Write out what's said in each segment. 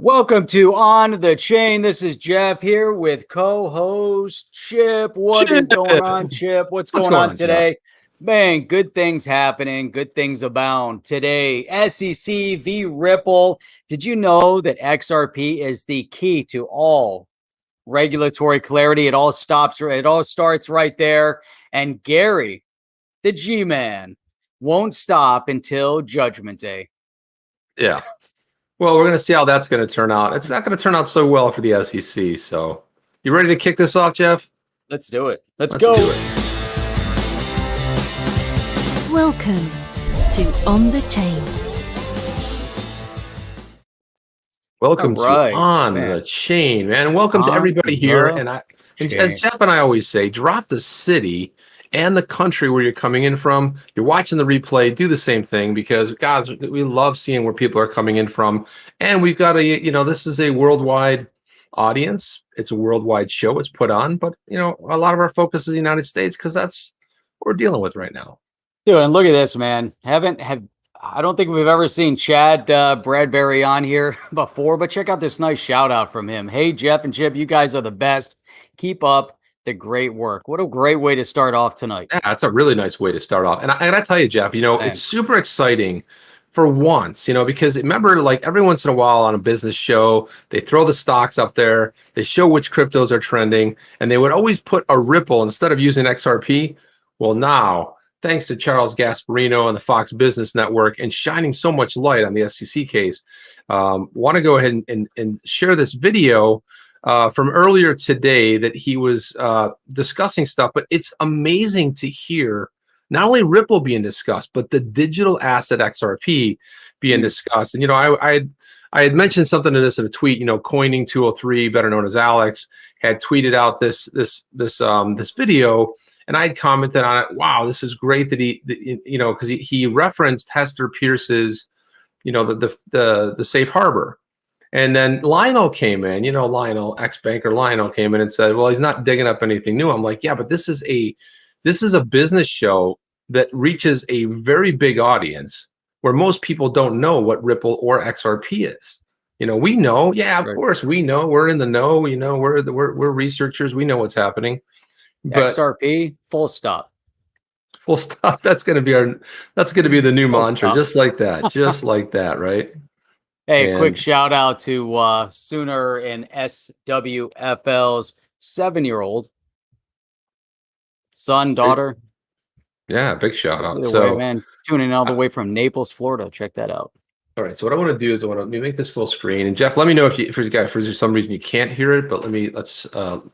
Welcome to On the Chain. This is Jeff here with co-host Chip. What is going on, Chip? What's going on today? Jeff? Man, good things happening. Good things abound. Today, SEC v. Ripple. Did you know that XRP is the key to all regulatory clarity? It all starts right there. And Gary, the G-Man, won't stop until Judgment Day. Yeah. Well, we're going to see how that's going to turn out. It's not going to turn out so well for the SEC. So, you ready to kick this off, Jeff? Let's do it. Let's go. Do it. Welcome to On the Chain. Welcome Right, to On man. the Chain, man. And welcome to everybody here. And as Jeff and I always say, drop the city and the country where you're coming in from. You're watching the replay, do the same thing, because guys, we love seeing where people are coming in from. And we've got this is a worldwide audience. It's a worldwide show. It's put on, but a lot of our focus is the United States because that's what we're dealing with right now. Dude, and look at this, man. I don't think we've ever seen Chad Bradbury on here before, but check out this nice shout out from him. Hey, Jeff and Chip, you guys are the best. Keep up the great work. What a great way to start off tonight. Yeah, that's a really nice way to start off. And I tell you, Jeff, it's super exciting for once, because remember, like every once in a while on a business show, they throw the stocks up there, they show which cryptos are trending, and they would always put a Ripple instead of using XRP. Well, now, thanks to Charles Gasparino and the Fox Business Network and shining so much light on the SEC case, want to go ahead and share this video from earlier today that he was discussing stuff. But it's amazing to hear not only Ripple being discussed, but the digital asset XRP being discussed. And I had mentioned something to this in a tweet. Coining 203, better known as Alex, had tweeted out this video. And I had commented on it. Wow, this is great that because he referenced Hester Pierce's, the safe harbor. And then Lionel came in, Lionel, ex-banker Lionel came in and said, well, he's not digging up anything new. I'm like, yeah, but this is a business show that reaches a very big audience where most people don't know what Ripple or XRP is. We know, yeah, of course we know. We're in the know, we're researchers, we know what's happening. But XRP, full stop. Full stop. That's going to be the new mantra, just like that, right? Hey, quick shout out to Sooner and SWFL's 7-year-old son, daughter. Yeah, big shout out. So, man, tuning in all the way from Naples, Florida. Check that out. All right. So what I want to do is let me make this full screen. And Jeff, let me know if for some reason you can't hear it, but let's go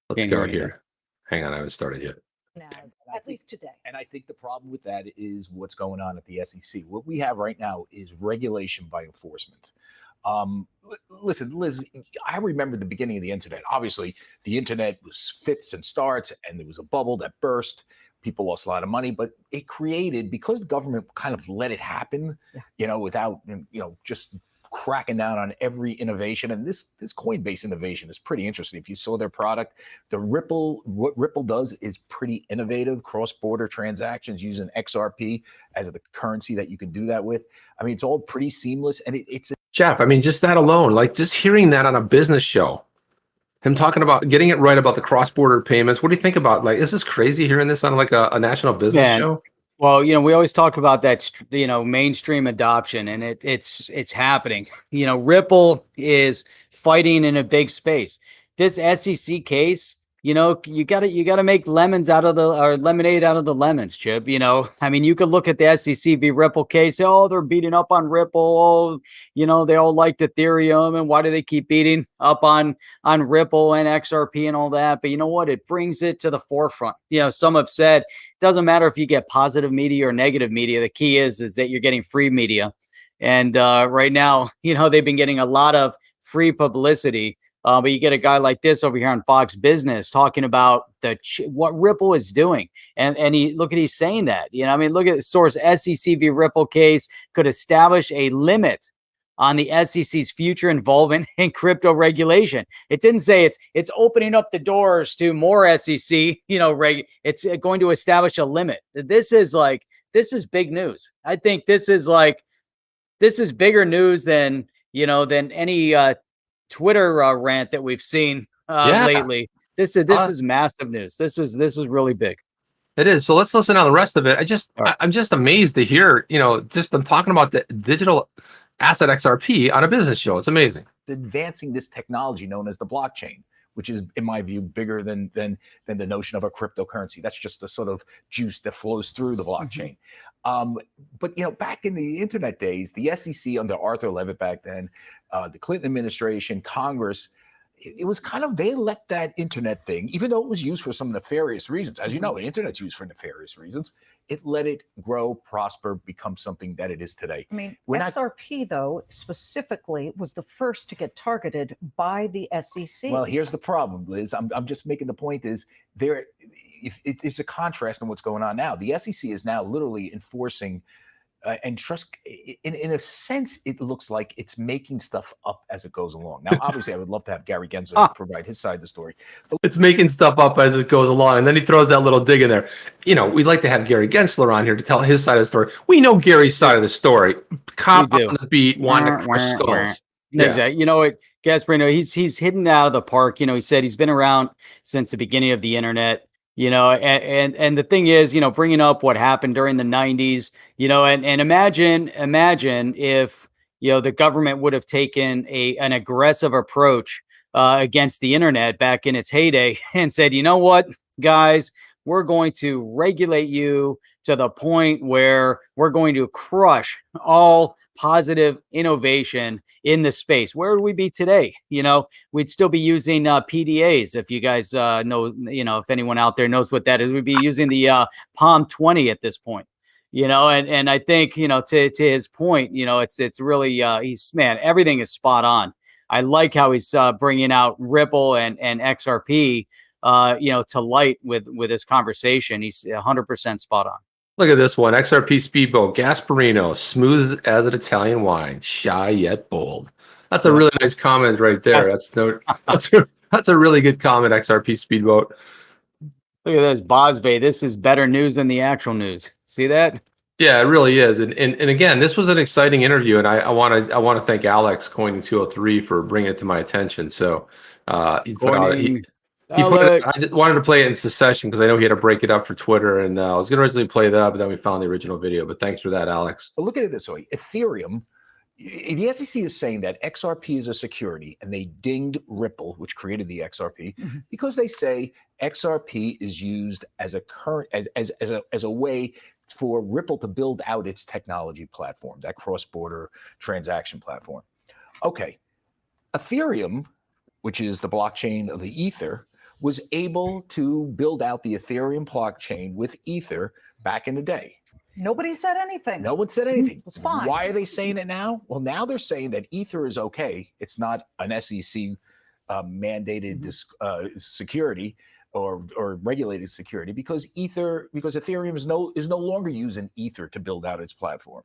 here. Hang on, I haven't started yet. At least today. And I think the problem with that is what's going on at the SEC. What we have right now is regulation by enforcement. Listen, Liz, I remember the beginning of the internet. Obviously, the internet was fits and starts, and there was a bubble that burst. People lost a lot of money, but it created, because the government kind of let it happen, without, just cracking down on every innovation. And this Coinbase innovation is pretty interesting. If you saw their product, what Ripple does is pretty innovative. Cross-border transactions using XRP as the currency that you can do that with. I mean, it's all pretty seamless. And it's Jeff, I mean, just that alone, like just hearing that on a business show, him talking about getting it right about the cross-border payments. What do you think about, like, is this crazy hearing this on like a national business show? Well, we always talk about that, mainstream adoption, and it's happening. Ripple is fighting in a big space. This SEC case, you gotta make lemonade out of the lemons, Chip. I mean, you could look at the SEC v. Ripple case. Oh, they're beating up on Ripple. Oh, they all liked Ethereum, and why do they keep beating up on Ripple and XRP and all that? But you know what? It brings it to the forefront. Some have said it doesn't matter if you get positive media or negative media. The key is that you're getting free media, and right now, they've been getting a lot of free publicity. But you get a guy like this over here on Fox Business talking about what Ripple is doing. And he's saying that, look at the source. SEC v. Ripple case could establish a limit on the SEC's future involvement in crypto regulation. It didn't say it's opening up the doors to more SEC, it's going to establish a limit. This is big news. I think this is bigger news than than any Twitter rant that we've seen Yeah. lately. This is massive news. This is really big. It is. So let's listen to the rest of it. Right. I'm just amazed to hear, just them talking about the digital asset XRP on a business show. It's amazing. It's advancing this technology known as the blockchain, which is, in my view, bigger than the notion of a cryptocurrency. That's just the sort of juice that flows through the blockchain. But back in the internet days, the SEC under Arthur Levitt back then, the Clinton administration, Congress, it was kind of, they let that internet thing, even though it was used for some nefarious reasons, as you know, the internet's used for nefarious reasons, it let it grow, prosper, become something that it is today. I mean, XRP, though, specifically was the first to get targeted by the SEC. Well, here's the problem, Liz. I'm just making the point is it's a contrast in what's going on now. The SEC is now literally enforcing and trust, in a sense, it looks like it's making stuff up as it goes along. Now, obviously, I would love to have Gary Gensler provide his side of the story. But it's making stuff up as it goes along. And then he throws that little dig in there. We'd like to have Gary Gensler on here to tell his side of the story. We know Gary's side of the story. Cop on the beat, wanting to crush skulls. Yeah. Exactly. You know what, Gasparino, he's hidden out of the park. He said he's been around since the beginning of the internet. And the thing is, bringing up what happened during the 90s, and imagine if, the government would have taken an aggressive approach against the internet back in its heyday and said, you know what, guys, we're going to regulate you to the point where we're going to crush all positive innovation in the space. Where would we be today? We'd still be using PDAs. If you guys know, if anyone out there knows what that is, we'd be using the Palm 20 at this point. And I think, to his point, it's really, everything is spot on. I like how he's bringing out Ripple and XRP, to light with this conversation. He's 100% spot on. Look at this one. XRP Speedboat, Gasparino, smooth as an Italian wine, shy yet bold. That's a really nice comment right there. That's a really good comment, XRP Speedboat. Look at this, Bosbay. This is better news than the actual news. See that? Yeah, it really is. And again, this was an exciting interview, and I want to thank Alex Coining 203 for bringing it to my attention. So he put out I just wanted to play it in succession because I know he had to break it up for Twitter, and I was going to originally play that, but then we found the original video. But thanks for that, Alex. But look at it this way: Ethereum, the SEC is saying that XRP is a security, and they dinged Ripple, which created the XRP, because they say XRP is used as a way for Ripple to build out its technology platform, that cross-border transaction platform. Okay, Ethereum, which is the blockchain of the Ether, was able to build out the Ethereum blockchain with Ether back in the day. Nobody said anything. No one said anything. It was fine. Why are they saying it now? Well, now they're saying that Ether is okay. It's not an SEC mandated security or regulated security because Ethereum is no longer using Ether to build out its platform,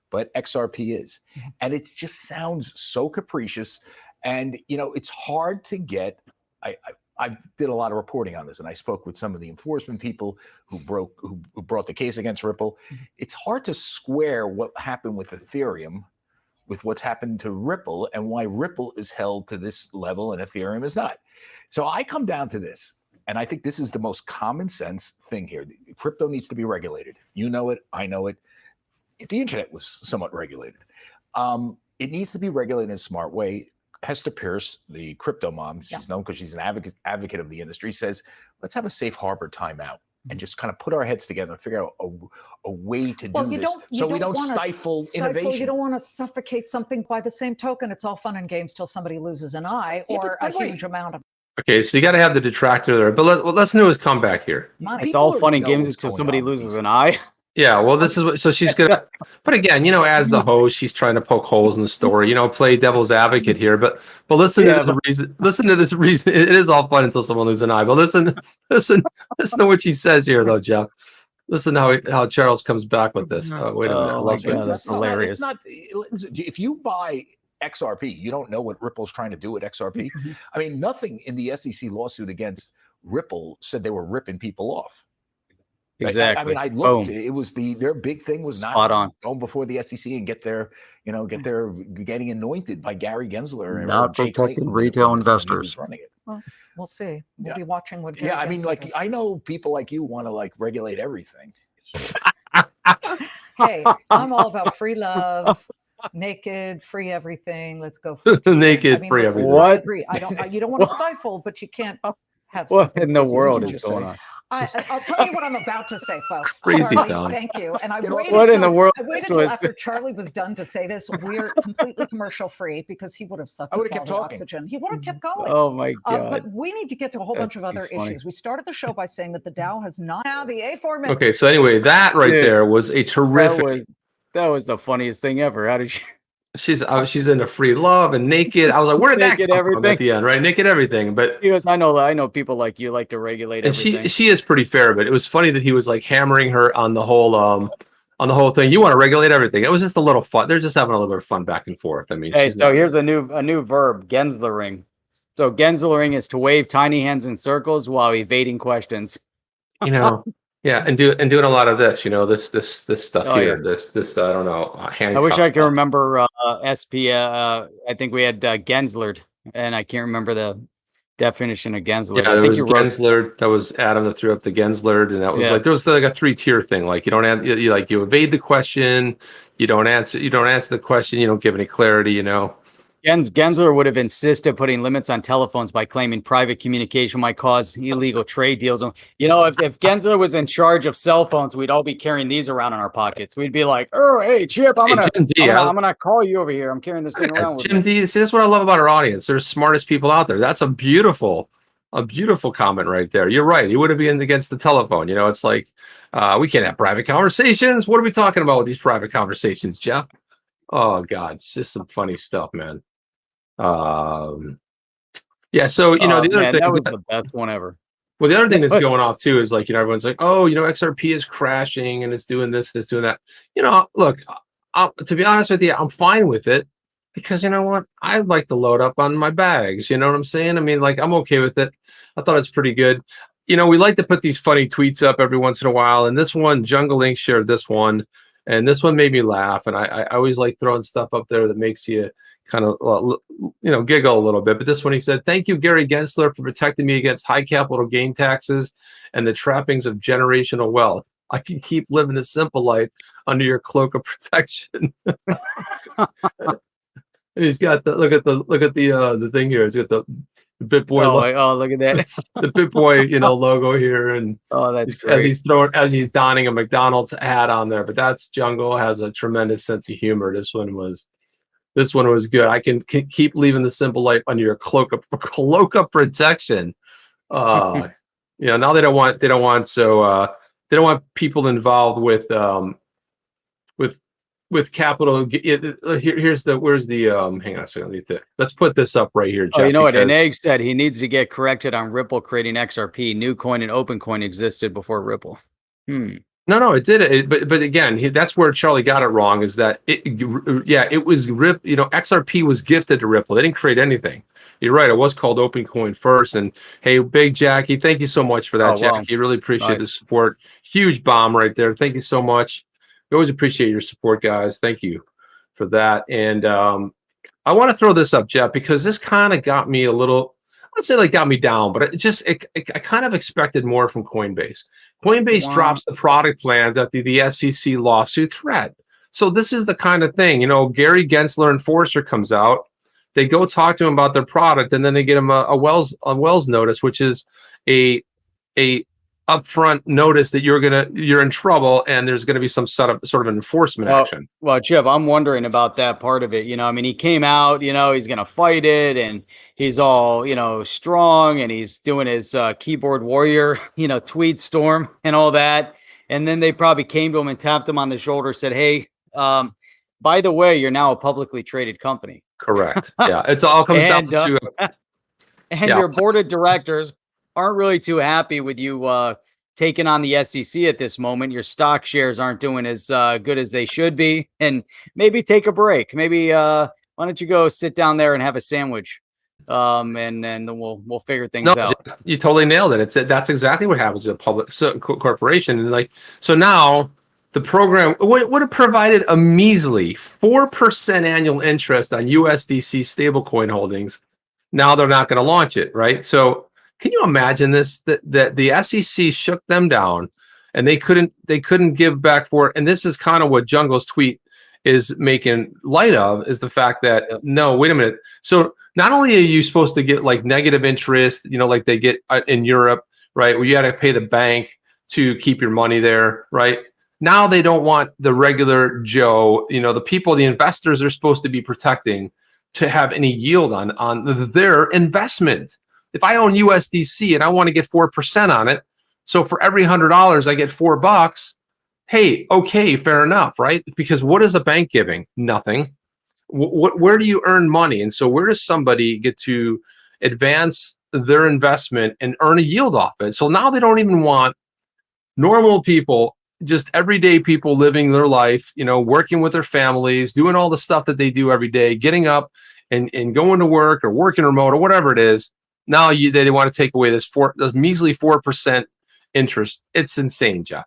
but XRP is, and it just sounds so capricious, and it's hard to get. I did a lot of reporting on this, and I spoke with some of the enforcement people who brought the case against Ripple. It's hard to square what happened with Ethereum with what's happened to Ripple and why Ripple is held to this level and Ethereum is not. So I come down to this, and I think this is the most common sense thing here. Crypto needs to be regulated. You know it. I know it. The internet was somewhat regulated. It needs to be regulated in a smart way. Hester Pierce, the crypto mom, she's known because she's an advocate of the industry, says, let's have a safe harbor timeout and just kind of put our heads together and figure out a way to do this so we don't stifle innovation. You don't want to suffocate something. By the same token, it's all fun and games till somebody loses an eye or a huge amount of. Okay, so you got to have the detractor there, but let's know his comeback here. It's all fun and games until somebody loses an eye. Yeah, well, this is what, so she's gonna. But again, as the host, she's trying to poke holes in the story. Play devil's advocate here. But listen to this reason. Listen to this reason. It is all fun until someone loses an eye. But listen to what she says here, though, Jeff. Listen how Charles comes back with this. Wait a minute. Oh my God, that's hilarious. If you buy XRP, you don't know what Ripple's trying to do with XRP. I mean, nothing in the SEC lawsuit against Ripple said they were ripping people off. Exactly. I mean, I looked. Boom. It was their big thing was Spot on. going before the SEC and get getting anointed by Gary Gensler or Not Jay protecting Clayton retail when he investors. was running it. Well, we'll see. We'll Yeah. be watching what. Yeah, I Gary mean, Gensler like does. I know people like you want to like regulate everything. Hey, I'm all about free love, naked, free everything. Let's go for it. Just Naked, kidding. I mean, free listen, everything. I What? agree. You don't want to stifle, but you can't have What something in the crazy. world What is did you going say? on? I'll tell you what I'm about to say, folks. Crazy Charlie, town. thank you. And I waited What in till, the world I waited till was- after Charlie was done to say this. We're completely commercial free because he would have sucked I up would have all kept the talking. oxygen. He would have kept going. Oh my God. But we need to get to a whole bunch of That's too other funny. issues. We started the show by saying that the Dow has not now the aforementioned. Okay, so anyway, that right Dude, there was a terrific. That was the funniest thing ever. How did you? She's into free love and naked. I was like, where did that Naked come from everything. at the end, right? Naked everything. But He goes, I know people like you like to regulate and everything. she is pretty fair, but it was funny that he was like hammering her on the whole thing. You want to regulate everything. It was just a little fun. They're just having a little bit of fun back and forth. I mean, Hey, she's so not- here's a new verb, Genslering. So Genslering is to wave tiny hands in circles while evading questions. you know, yeah, and doing a lot of this, this stuff Oh, here, this I don't know, I wish I could stuff. remember SP. I think we had Genslered, and I can't remember the definition of Genslered. Yeah, I there think was you wrote. Gensler. That was Adam that threw up the Gensler, and that was Yeah. there was like a 3-tier thing. Like you don't you evade the question, you don't answer the question, you don't give any clarity. Gensler would have insisted putting limits on telephones by claiming private communication might cause illegal trade deals. If Gensler was in charge of cell phones, we'd all be carrying these around in our pockets. We'd be like, "Oh, hey, Chip, I'm gonna call you over here. I'm carrying this thing around with Jim me." D, see, this is what I love about our audience. They're the smartest people out there. That's a beautiful comment right there. You're right. He would have been against the telephone. It's like we can't have private conversations. What are we talking about with these private conversations, Jeff? Oh God, it's just some funny stuff, man. Yeah. So the other thing that was the best one ever. Well, the other thing that's going off too is like everyone's like, oh, XRP is crashing and it's doing this, it's doing that. Look, to be honest with you, I'm fine with it because you know what? I like to load up on my bags. You know what I'm saying? I mean, like I'm okay with it. I thought it's pretty good. We like to put these funny tweets up every once in a while, and this one, Jungle Link shared this one, and this one made me laugh. And I always like throwing stuff up there that makes you kind of giggle a little bit. But this one, he said, "Thank you, Gary Gensler, for protecting me against high capital gain taxes and the trappings of generational wealth. I can keep living a simple life under your cloak of protection." And he's got look at the thing here. He's got the BitBoy. Oh, look at that. The BitBoy, logo here, and that's great. as he's donning a McDonald's hat on there. But that's Jungle has a tremendous sense of humor. This one was good. I can keep leaving the simple life under your cloak of protection. Now they don't want people involved with capital. Where's the hang on a second. Let's put this up right here, Jeff. Oh, you know what? An egg said he needs to get corrected on Ripple creating XRP. New coin and open coin existed before Ripple. No, it did. But again, that's where Charlie got it wrong. Is that it was XRP was gifted to Ripple. They didn't create anything. You're right. It was called open coin first. And hey, Big Jackie, thank you so much for that, Jackie. Really appreciate the support. Huge bomb right there. Thank you so much. We always appreciate your support, guys. Thank you for that. And I want to throw this up, Jeff, because this kind of got me a little, let's say like got me down, but I kind of expected more from Coinbase. Coinbase drops the product plans after the SEC lawsuit threat. So this is the kind of thing, Gary Gensler Enforcer comes out, they go talk to him about their product, and then they get him a Wells notice, which is a upfront notice that you're in trouble and there's gonna be some sort of enforcement action. Well, Chip, I'm wondering about that part of it. He came out, he's gonna fight it, and he's all, strong, and he's doing his keyboard warrior, tweet storm and all that. And then they probably came to him and tapped him on the shoulder, said, "Hey, by the way, you're now a publicly traded company." Correct. Yeah, it's all comes down to your board of directors aren't really too happy with you taking on the SEC at this moment. Your stock shares aren't doing as good as they should be, and maybe take a break. Maybe why don't you go sit down there and have a sandwich and then we'll figure No, things out. you totally nailed it. That's exactly what happens with a public corporation. And like, so now the program would have provided a measly 4% annual interest on USDC stablecoin holdings. Now they're not going to launch it, right? So can you imagine this? That the SEC shook them down, and they couldn't give back for it. And this is kind of what Jungle's tweet is making light of, is the fact that no, wait a minute. So not only are you supposed to get like negative interest, like they get in Europe, right, where you got to pay the bank to keep your money there, right? Now they don't want the regular Joe, the people, the investors are supposed to be protecting, to have any yield on their investment. If I own USDC and I want to get 4% on it, so for every $100 I get $4. Hey, okay, fair enough, right? Because what is a bank giving? Nothing. Where do you earn money? And so where does somebody get to advance their investment and earn a yield off it? So now they don't even want normal people, just everyday people living their life, working with their families, doing all the stuff that they do every day, getting up and going to work or working remote or whatever it is. Now they want to take away this measly 4% interest. It's insane, Jeff.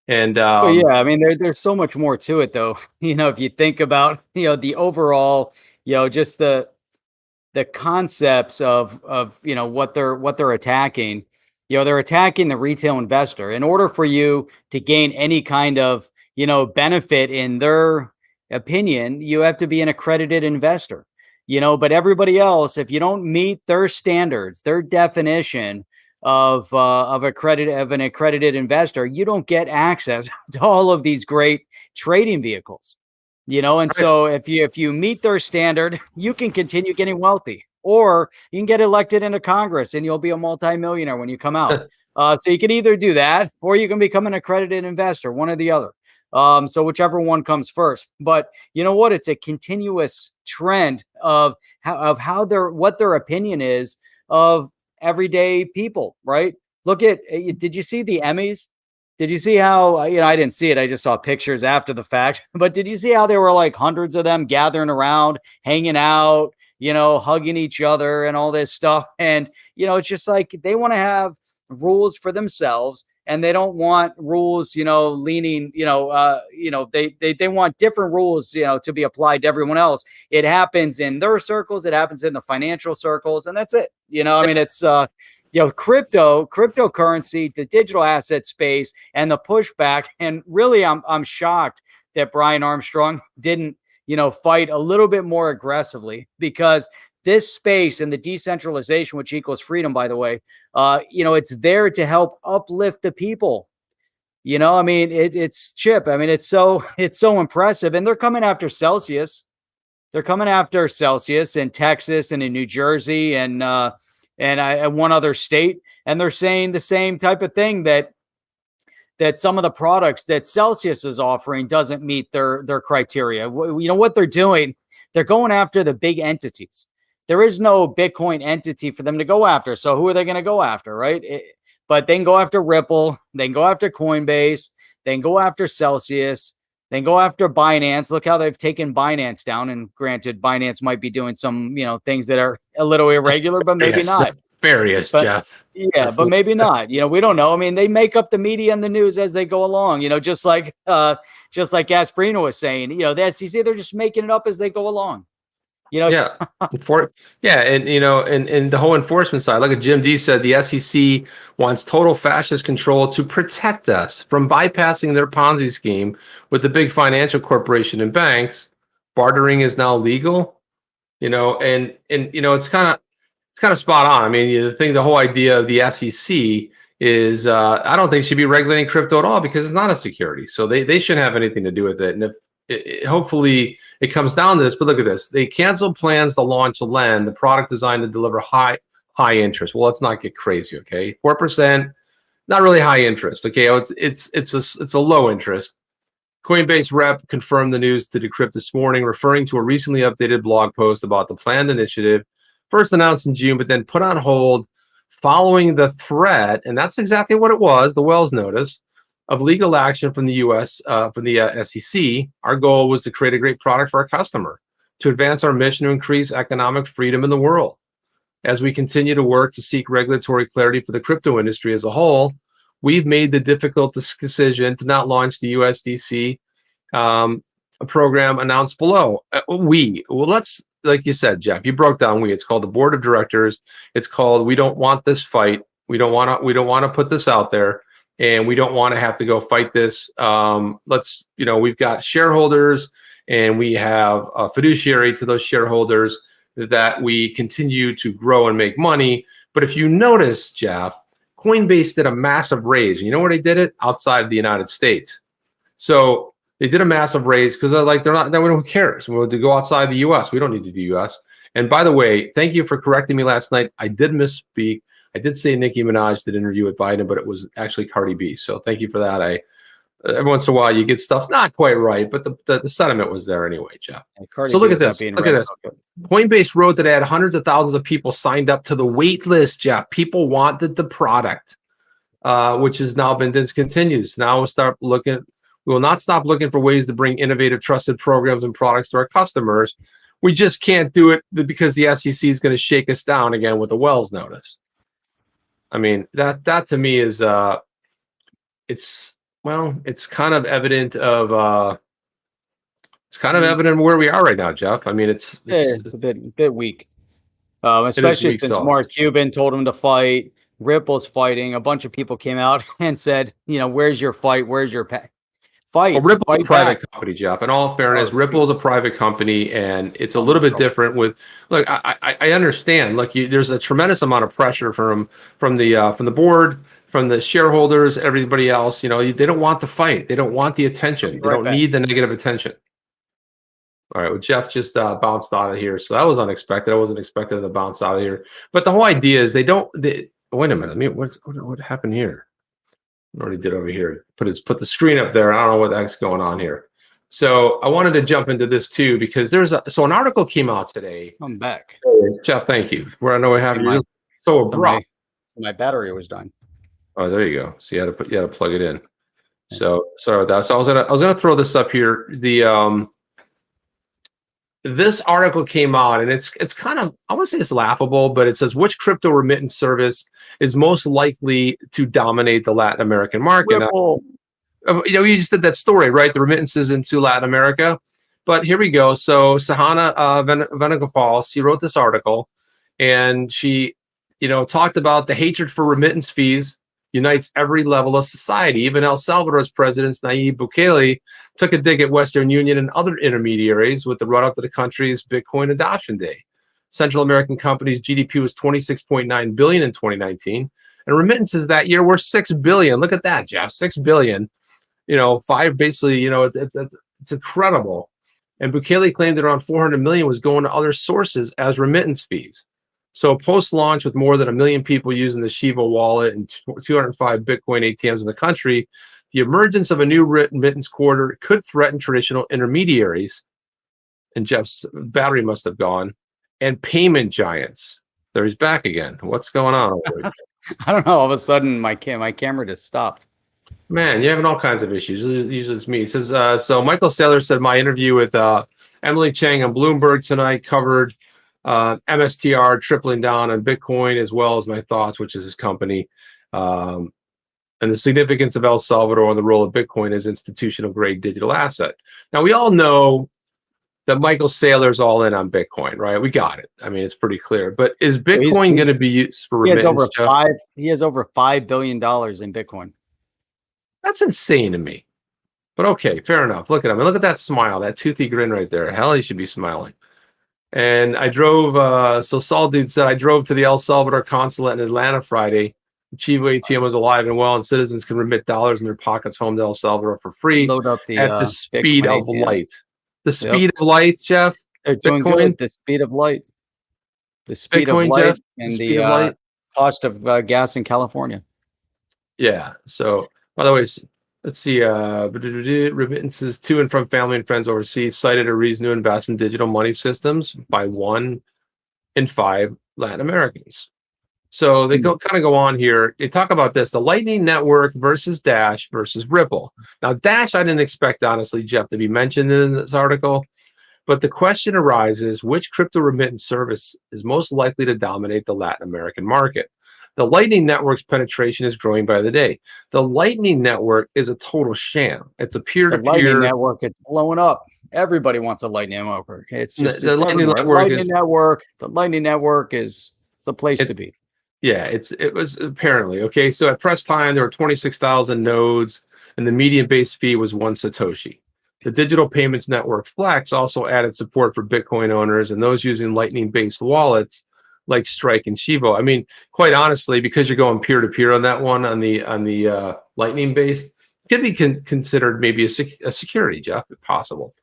And yeah, I mean, there's so much more to it, though. If you think about the overall, just the concepts of what they're attacking. They're attacking the retail investor. In order for you to gain any kind of benefit in their opinion, you have to be an accredited investor. But everybody else, if you don't meet their standards, their definition of an accredited investor, you don't get access to all of these great trading vehicles. And so if you meet their standard, you can continue getting wealthy, or you can get elected into Congress and you'll be a multimillionaire when you come out. So you can either do that, or you can become an accredited investor, one or the other. So whichever one comes first. But you know what? It's a continuous trend of what their opinion is of everyday people, right? Look at, did you see the Emmys? Did you see how, I didn't see it. I just saw pictures after the fact, but did you see how there were like hundreds of them gathering around, hanging out, hugging each other and all this stuff? And, it's just like, they want to have rules for themselves, and they don't want rules, leaning, they want different rules, to be applied to everyone else. It happens in their circles. It happens in the financial circles, and that's it. I mean, it's, cryptocurrency, the digital asset space, and the pushback. And really, I'm shocked that Brian Armstrong didn't, fight a little bit more aggressively, because this space and the decentralization, which equals freedom, by the way, it's there to help uplift the people. I mean, it's Chip. I mean, it's so impressive. And they're coming after Celsius. They're coming after Celsius in Texas and in New Jersey and one other state. And they're saying the same type of thing, that some of the products that Celsius is offering doesn't meet their criteria. What they're doing, they're going after the big entities. There is no Bitcoin entity for them to go after. So who are they going to go after, right? But they can go after Ripple. They can go after Coinbase. They can go after Celsius. They can go after Binance. Look how they've taken Binance down. And granted, Binance might be doing some, things that are a little irregular, but maybe not. Nefarious, Jeff. Yeah, but maybe not. We don't know. I mean, they make up the media and the news as they go along. Just like Gasparino was saying. The SEC, they're just making it up as they go along. Yeah, and the whole enforcement side, like Jim D said, the SEC wants total fascist control to protect us from bypassing their Ponzi scheme with the big financial corporation and banks. Bartering is now legal, and it's kind of spot on. I mean, the whole idea of the SEC is I don't think should be regulating crypto at all, because it's not a security, so they shouldn't have anything to do with it. And if hopefully it comes down to this, but look at this. They canceled plans to launch Lend, the product designed to deliver high interest. Well, let's not get crazy, okay? 4%, not really high interest, okay? It's a low interest. Coinbase rep confirmed the news to Decrypt this morning, referring to a recently updated blog post about the planned initiative, first announced in June, but then put on hold following the threat, and that's exactly what it was, the Wells notice, of legal action from the U.S., from the SEC. Our goal was to create a great product for our customer, to advance our mission to increase economic freedom in the world. as we continue to work to seek regulatory clarity for the crypto industry as a whole, we've made the difficult decision to not launch the USDC program announced below. Let's, like you said, Jeff, you broke down it's called the board of directors. It's called, we don't want this fight. We don't want to put this out there, and we don't want to have to go fight this. We've got shareholders, and we have a fiduciary to those shareholders that we continue to grow and make money. But if you notice, Jeff, Coinbase did a massive raise. You know where they did it? Outside of the United States. So they did a massive raise because who cares? We'll go outside the US. We don't need to do US. And by the way, thank you for correcting me last night. I did misspeak. I did say Nicki Minaj did an interview with Biden, but it was actually Cardi B. So thank you for that. Every once in a while you get stuff not quite right, but the sentiment was there anyway, Jeff. So look at this. Look at this. Coinbase wrote that it had hundreds of thousands of people signed up to the wait list, Jeff. People wanted the product, which has now been discontinued. So now we will not stop looking for ways to bring innovative, trusted programs and products to our customers. We just can't do it because the SEC is going to shake us down again with the Wells notice. I mean, that to me is it's kind of evident of evident where we are right now, Jeff. I mean, it's a bit weak, especially since Mark Cuban told him to fight. Ripple's fighting. A bunch of people came out and said, where's your fight? Where's your fight? Well, Ripple's a private company, Jeff. In all fairness, Ripple is a private company, and it's a little bit different. Look, I understand. Look, there's a tremendous amount of pressure from the board, from the shareholders, everybody else. They don't want the fight. They don't want the attention. They don't need the negative attention. All right. Well, Jeff just bounced out of here, so that was unexpected. I wasn't expecting him to bounce out of here. But the whole idea is wait a minute. I mean, what happened here? What he did over here? Put the screen up there. I don't know what the heck's going on here. So I wanted to jump into this too because an article came out today. I'm back. Jeff, thank you. Where I know I have you so abrupt. My battery was done. Oh, there you go. So you had to plug it in. So sorry about that. So I was gonna throw this up here. This article came out, and it's kind of, I wouldn't say it's laughable, but it says which crypto remittance service is most likely to dominate the Latin American market. You just did that story, right? The remittances into Latin America. But here we go. So Sahana Venugopal, she wrote this article, and she, talked about the hatred for remittance fees unites every level of society. Even El Salvador's president, Nayib Bukele, took a dig at Western Union and other intermediaries with the run-up to the country's Bitcoin adoption day. Central American companies' GDP was $26.9 billion in 2019, and remittances that year were $6 billion. Look at that, Jeff, $6 billion. Five basically. It's incredible. And Bukele claimed that around $400 million was going to other sources as remittance fees. So post-launch, with more than 1 million people using the Shiva wallet and 205 Bitcoin ATMs in the country, the emergence of a new remittance corridor could threaten traditional intermediaries. And Jeff's battery must have gone. And payment giants. There he's back again. What's going on over here? I don't know. All of a sudden, my camera just stopped. Man, you're having all kinds of issues. Usually it's me. It says, so Michael Saylor said my interview with Emily Chang on Bloomberg tonight covered MSTR tripling down on Bitcoin, as well as my thoughts, which is his company, and the significance of El Salvador and the role of Bitcoin as institutional grade digital asset. Now, we all know that Michael Saylor's all in on Bitcoin, right? We got it. I mean, it's pretty clear. But is Bitcoin going to be used for remittance? He has over $5 billion in Bitcoin. That's insane to me. But okay, fair enough. Look at him. Look at that smile, that toothy grin right there. Hell, he should be smiling. And I drove, so Saul Dude said, I drove to the El Salvador consulate in Atlanta Friday. The Chivo ATM was alive and well, and citizens can remit dollars in their pockets home to El Salvador for free Load up the, at the speed Bitcoin of light. The speed of light, Jeff? They're doing good. The speed of light. The speed Bitcoin, of light, Jeff? and the cost of gas in California. Yeah. So, by the way, let's see. Remittances to and from family and friends overseas cited a reason to invest in digital money systems by 1 in 5 Latin Americans. So they kind of go on here. They talk about this: the Lightning Network versus Dash versus Ripple. Now, Dash, I didn't expect, honestly, Jeff, to be mentioned in this article, But the question arises, which crypto remittance service is most likely to dominate the Latin American market? The Lightning Network's penetration is growing by the day. The Lightning Network is a total sham. It's a The Lightning peer-to-peer. Network, it's blowing up. Everybody wants a Lightning Network. It's just The it's Lightning everywhere. Network Lightning is Network. The Lightning Network is the place to be. Yeah, it was apparently okay. So at press time, there were 26,000 nodes, and the median base fee was 1 Satoshi. The digital payments network Flex also added support for Bitcoin owners and those using Lightning-based wallets like Strike and Shivo. I mean, quite honestly, because you're going peer-to-peer on that one on the Lightning-based, could be considered maybe a security, Jeff, if possible.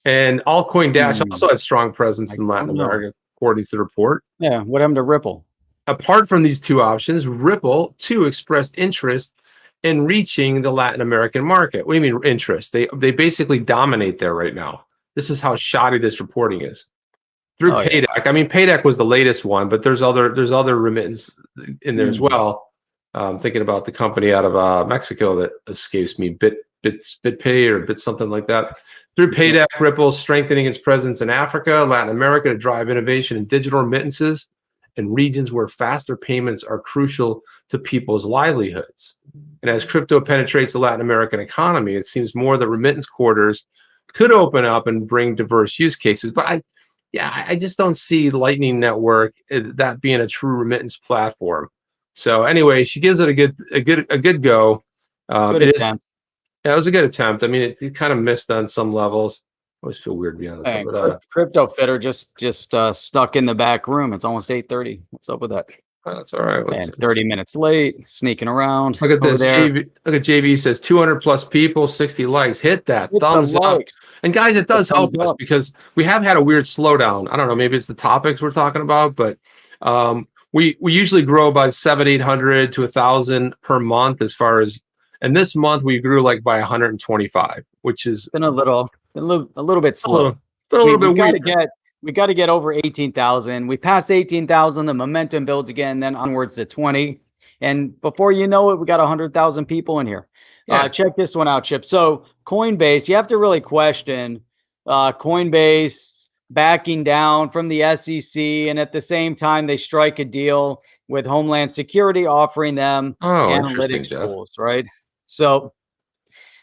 And Altcoin Dash also had strong presence in Latin America, according to the report. Yeah, what happened to Ripple? Apart from these two options, Ripple too expressed interest in reaching the Latin American market. What do you mean interest? They basically dominate there right now. This is how shoddy this reporting is. Through Paydeck. Yeah. I mean, Paydeck was the latest one, but there's other remittance in there as well. Thinking about the company out of Mexico that escapes me, BitPay or Bit something like that. Through Paydeck, Ripple strengthening its presence in Africa, Latin America to drive innovation in digital remittances in regions where faster payments are crucial to people's livelihoods. And as crypto penetrates the Latin American economy, it seems more that remittance corridors could open up and bring diverse use cases. But I just don't see Lightning Network that being a true remittance platform. So anyway, she gives it a good go. Good attempt. It was a good attempt. I mean, it kind of missed on some levels. I always feel weird to be honest. Hey, Crypto Fitter just stuck in the back room. It's almost 8:30. What's up with that? That's all right. And 30 minutes late, sneaking around. Look at this. Look at JV says 200 plus people, 60 likes. Hit that thumbs up. And guys, it does help us because we have had a weird slowdown. I don't know. Maybe it's the topics we're talking about, but we usually grow by 700-800 to 1,000 per month as far as. And this month we grew like by 125, which is been a little bit slow. A little bit weird. We got to get over 18,000. We passed 18,000. The momentum builds again, then onwards to 20. And before you know it, we got 100,000 people in here. Yeah. Check this one out, Chip. So Coinbase, you have to really question Coinbase backing down from the SEC. And at the same time, they strike a deal with Homeland Security, offering them analytics tools, right? So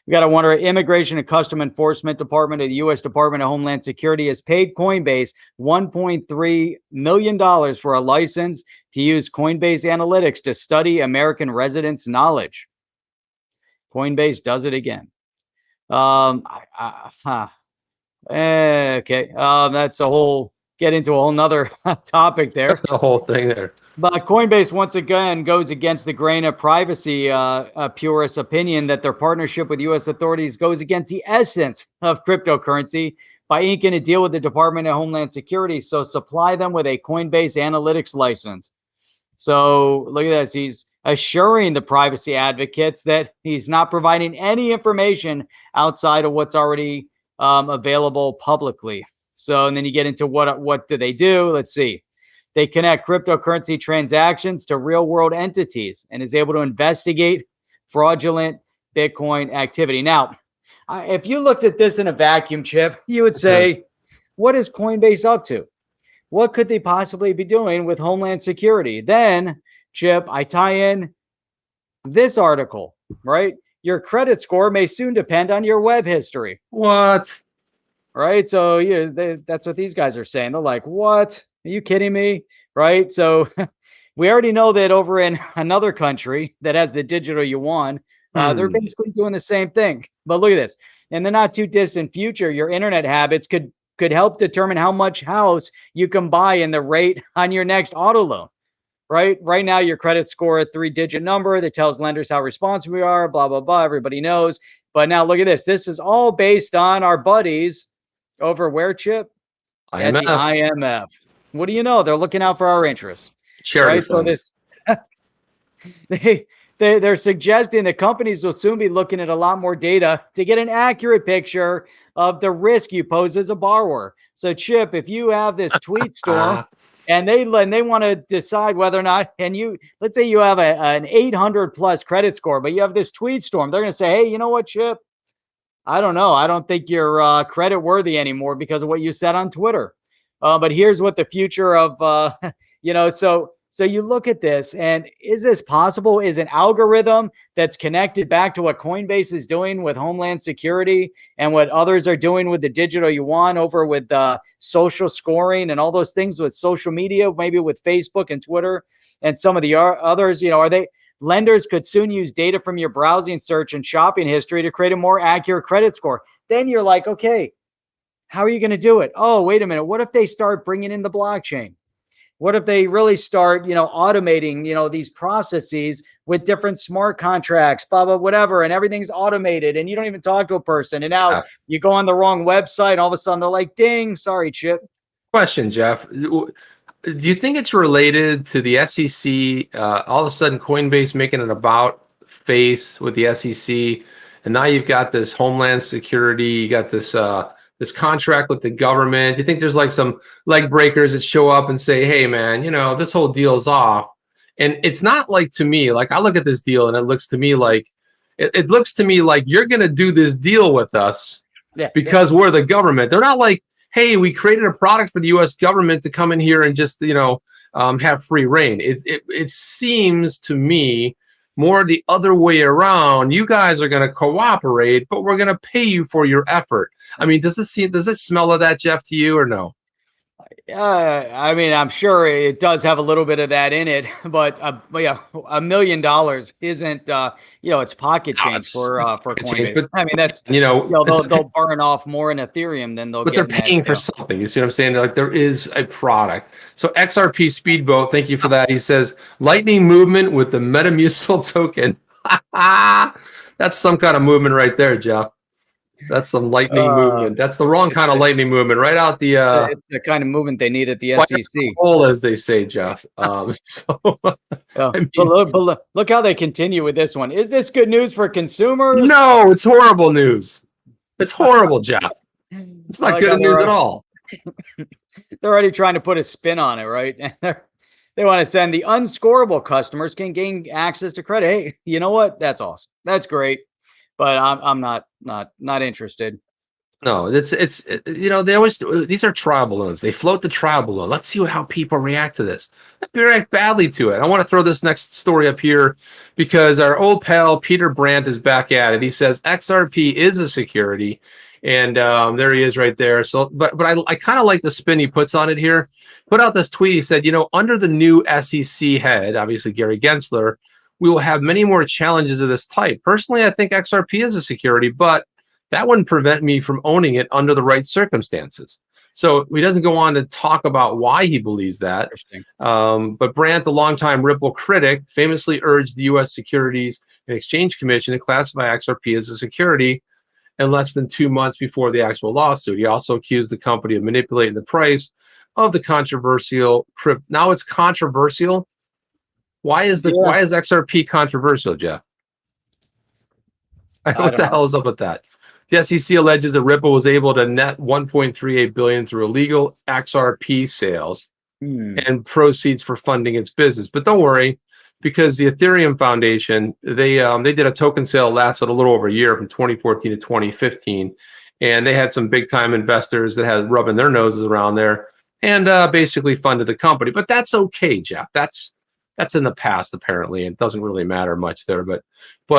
we got to wonder, Immigration and Customs Enforcement Department of the U.S. Department of Homeland Security has paid Coinbase $1.3 million for a license to use Coinbase Analytics to study American residents' knowledge. Coinbase does it again. Okay. That's get into a whole nother topic there. The whole thing there. But Coinbase once again goes against the grain of privacy purist opinion that their partnership with U.S. authorities goes against the essence of cryptocurrency by inking a deal with the Department of Homeland Security. So supply them with a Coinbase analytics license. So look at this. He's assuring the privacy advocates that he's not providing any information outside of what's already available publicly. So, and then you get into what do they do? Let's see. They connect cryptocurrency transactions to real world entities and is able to investigate fraudulent Bitcoin activity. Now, if you looked at this in a vacuum, Chip, you would say, what is Coinbase up to? What could they possibly be doing with Homeland Security? Then, Chip, I tie in this article, right? Your credit score may soon depend on your web history. What? Right? So yeah, that's what these guys are saying. They're like, what? Are you kidding me? Right? So we already know that over in another country that has the digital yuan, they're basically doing the same thing. But look at this. In the not too distant future, your internet habits could help determine how much house you can buy and the rate on your next auto loan. Right? Right now, your credit score, a 3-digit number that tells lenders how responsible we are, blah, blah, blah. Everybody knows. But now look at this. This is all based on our buddies over where, Chip? IMF. At the IMF. What do you know? They're looking out for our interests. Charity right? So this they're suggesting that companies will soon be looking at a lot more data to get an accurate picture of the risk you pose as a borrower. So Chip, if you have this tweet storm and they want to decide whether or not, and let's say you have an 800 plus credit score, but you have this tweet storm, they're going to say, hey, you know what, Chip? I don't know. I don't think you're credit worthy anymore because of what you said on Twitter. But here's what the future of, so you look at this, and is this possible? Is an algorithm that's connected back to what Coinbase is doing with Homeland Security and what others are doing with the digital yuan over with social scoring and all those things with social media, maybe with Facebook and Twitter and some of the others, are they? Lenders could soon use data from your browsing search and shopping history to create a more accurate credit score. Then you're like, okay, how are you going to do it? Oh, wait a minute. What if they start bringing in the blockchain? What if they really start, automating, these processes with different smart contracts, blah, blah, whatever, and everything's automated and you don't even talk to a person. And now you go on the wrong website, all of a sudden they're like, ding, sorry, Chip. Question, Jeff. Do you think it's related to the SEC? All of a sudden, Coinbase making an about face with the SEC, and now you've got this Homeland Security. You got this this contract with the government. Do you think there's like some leg breakers that show up and say, "Hey, man, this whole deal's off"? And it's not like, to me, like I look at this deal and it looks to me like it looks to me like you're going to do this deal with us because we're the government. They're not like, hey, we created a product for the U.S. government to come in here and just, have free reign. It seems to me more the other way around. You guys are going to cooperate, but we're going to pay you for your effort. I mean, does it smell of that, Jeff, to you, or no? I mean, I'm sure it does have a little bit of that in it, but yeah, $1 million isn't, it's pocket change for Coinbase. But, I mean, that's, they'll burn off more in Ethereum than they'll but get. They're paying for something. You see what I'm saying? Like there is a product. So XRP Speedboat, thank you for that. He says lightning movement with the Metamucil token. That's some kind of movement right there, Jeff. That's some lightning movement. That's the wrong kind of lightning movement. Right out the it's the kind of movement they need at the SEC. Hole, as they say, Jeff. I mean, but look how they continue with this one. Is this good news for consumers? No, it's horrible news. It's horrible, Jeff. It's not good news at all. They're already trying to put a spin on it, right? They want to send the unscorable customers can gain access to credit. Hey, you know what? That's awesome. That's great. But I'm not interested. No, they always, these are trial balloons. They float the trial balloon. Let's see how people react to this. They react badly to it. I want to throw this next story up here because our old pal Peter Brandt is back at it. He says XRP is a security, and there he is right there. So, but I kind of like the spin he puts on it here. Put out this tweet. He said, under the new SEC head, obviously Gary Gensler, we will have many more challenges of this type. Personally, I think XRP is a security, but that wouldn't prevent me from owning it under the right circumstances. So he doesn't go on to talk about why he believes that. But Brandt, the longtime Ripple critic, famously urged the U.S. Securities and Exchange Commission to classify XRP as a security in less than 2 months before the actual lawsuit. He also accused the company of manipulating the price of the controversial crypto. Now it's controversial. Why is XRP controversial, Jeff? What the hell is up with that? The SEC alleges that Ripple was able to net $1.38 billion through illegal XRP sales and proceeds for funding its business. But don't worry, because the Ethereum Foundation, they did a token sale lasted a little over a year from 2014 to 2015, and they had some big time investors that had rubbing their noses around there and basically funded the company. But that's okay, Jeff. That's in the past, apparently. It doesn't really matter much there, but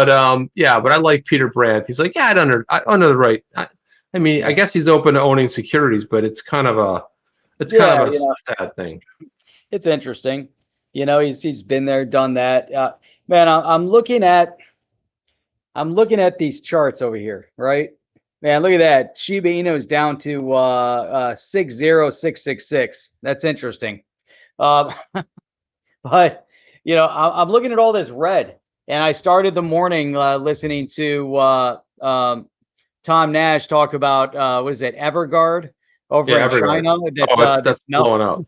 I like Peter Brandt. He's like, under the right. I mean, I guess he's open to owning securities, but it's kind of a sad thing. It's interesting. He's been there, done that. Man, I'm looking at these charts over here, right? Man, look at that. Shiba Inu's down to 60666. That's interesting. But I'm looking at all this red, and I started the morning listening to Tom Nash talk about what is it, Everguard over in China that's blowing up.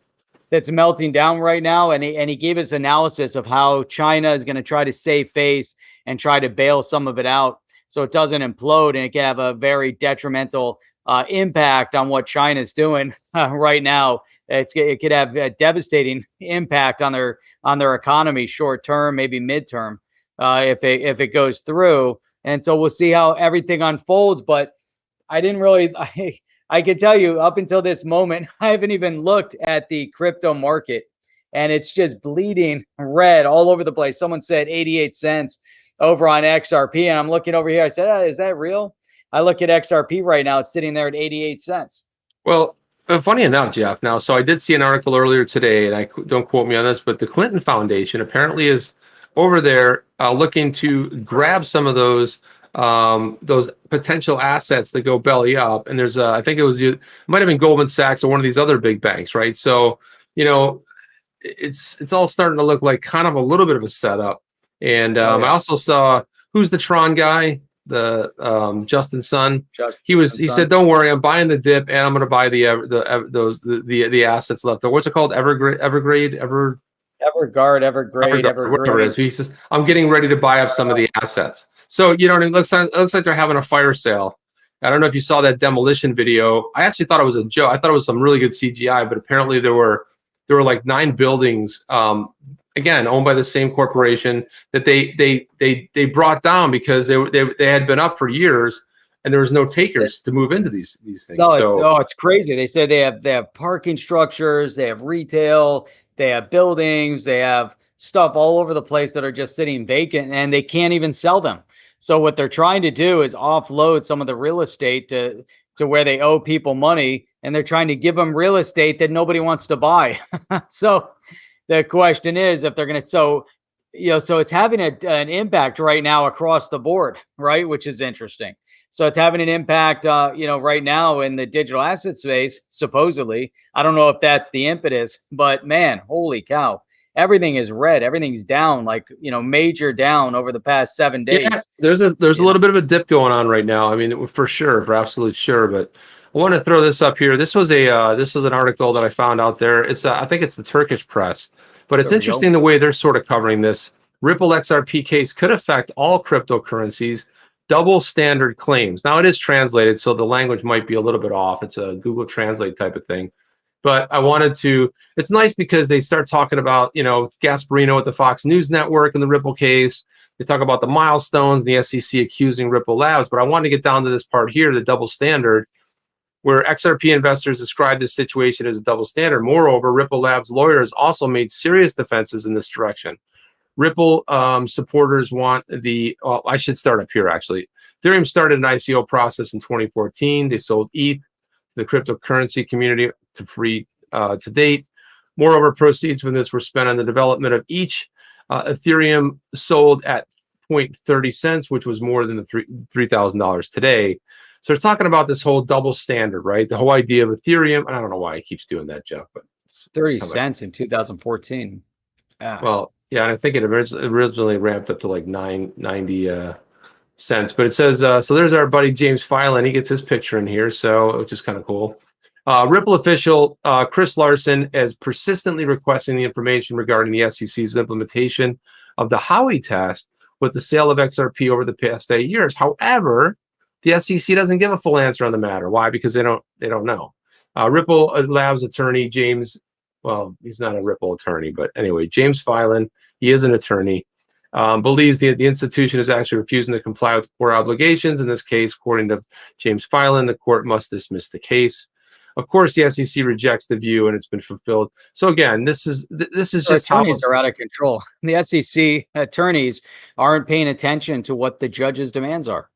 That's melting down right now, and he gave us analysis of how China is going to try to save face and try to bail some of it out so it doesn't implode, and it can have a very detrimental impact on what China's doing right now. It could have a devastating impact on their economy, short term, maybe midterm, if it goes through. And so we'll see how everything unfolds. But I didn't really, I can tell you up until this moment, I haven't even looked at the crypto market, and it's just bleeding red all over the place. Someone said 88 cents over on XRP, and I'm looking over here. I said, is that real? I look at XRP right now. It's sitting there at 88 cents. Well, funny enough, Jeff. Now, so I did see an article earlier today, and I don't quote me on this, but the Clinton Foundation apparently is over there looking to grab some of those potential assets that go belly up. And there's I think it might have been Goldman Sachs or one of these other big banks, right? So, you know, it's all starting to look like kind of a little bit of a setup. And I also saw, who's the Tron guy? The Justin Sun. He said, "Don't worry, I'm buying the dip, and I'm going to buy the assets left. What's it called? Evergrade, whatever it is." He says, "I'm getting ready to buy up some of the assets." So it looks like they're having a fire sale. I don't know if you saw that demolition video. I actually thought it was a joke. I thought it was some really good CGI, but apparently there were like 9 buildings. Again, owned by the same corporation that they brought down because they had been up for years, and there was no takers to move into these things. No, it's crazy. They say they have parking structures, they have retail, they have buildings, they have stuff all over the place that are just sitting vacant, and they can't even sell them. So what they're trying to do is offload some of the real estate to where they owe people money, and they're trying to give them real estate that nobody wants to buy. So the question is if they're going to, so it's having an impact right now across the board, right? Which is interesting. So it's having an impact, right now in the digital asset space, supposedly. I don't know if that's the impetus, but man, holy cow. Everything is red. Everything's down, major down over the past 7 days. Yeah, there's a little bit of a dip going on right now. I mean, for sure, for absolute sure, but I want to throw this up here. This was an article that I found out there. It's I think it's the Turkish press, but it's interesting the way they're sort of covering this. Ripple XRP case could affect all cryptocurrencies. Double standard claims. Now it is translated, so the language might be a little bit off. It's a Google Translate type of thing. But I wanted to. It's nice because they start talking about Gasparino at the Fox News Network and the Ripple case. They talk about the milestones, the SEC accusing Ripple Labs. But I wanted to get down to this part here, the double standard, where XRP investors describe this situation as a double standard. Moreover, Ripple Labs lawyers also made serious defenses in this direction. Ripple supporters want I should start up here, actually. Ethereum started an ICO process in 2014. They sold ETH to the cryptocurrency community to free to date. Moreover, proceeds from this were spent on the development of each Ethereum sold at 0.30 cents, which was more than the $3,000 today. So they're talking about this whole double standard, right? The whole idea of Ethereum. And I don't know why he keeps doing that, Jeff, but 30 cents in 2014. Well, yeah, and I think it originally ramped up to like 90 cents. But it says, so there's our buddy James Filan. He gets his picture in here, so which is kind of cool. Ripple official Chris Larson is persistently requesting the information regarding the SEC's implementation of the Howey test with the sale of XRP over the past 8 years. However, the SEC doesn't give a full answer on the matter. Why? Because they don't know. Ripple Labs attorney James, well, he's not a Ripple attorney, but anyway, James Filan, he is an attorney, believes the institution is actually refusing to comply with core obligations. In this case, according to James Filan, the court must dismiss the case. Of course, the SEC rejects the view, and it's been fulfilled. So again, this is just how attorneys are out of control. The SEC attorneys aren't paying attention to what the judge's demands are.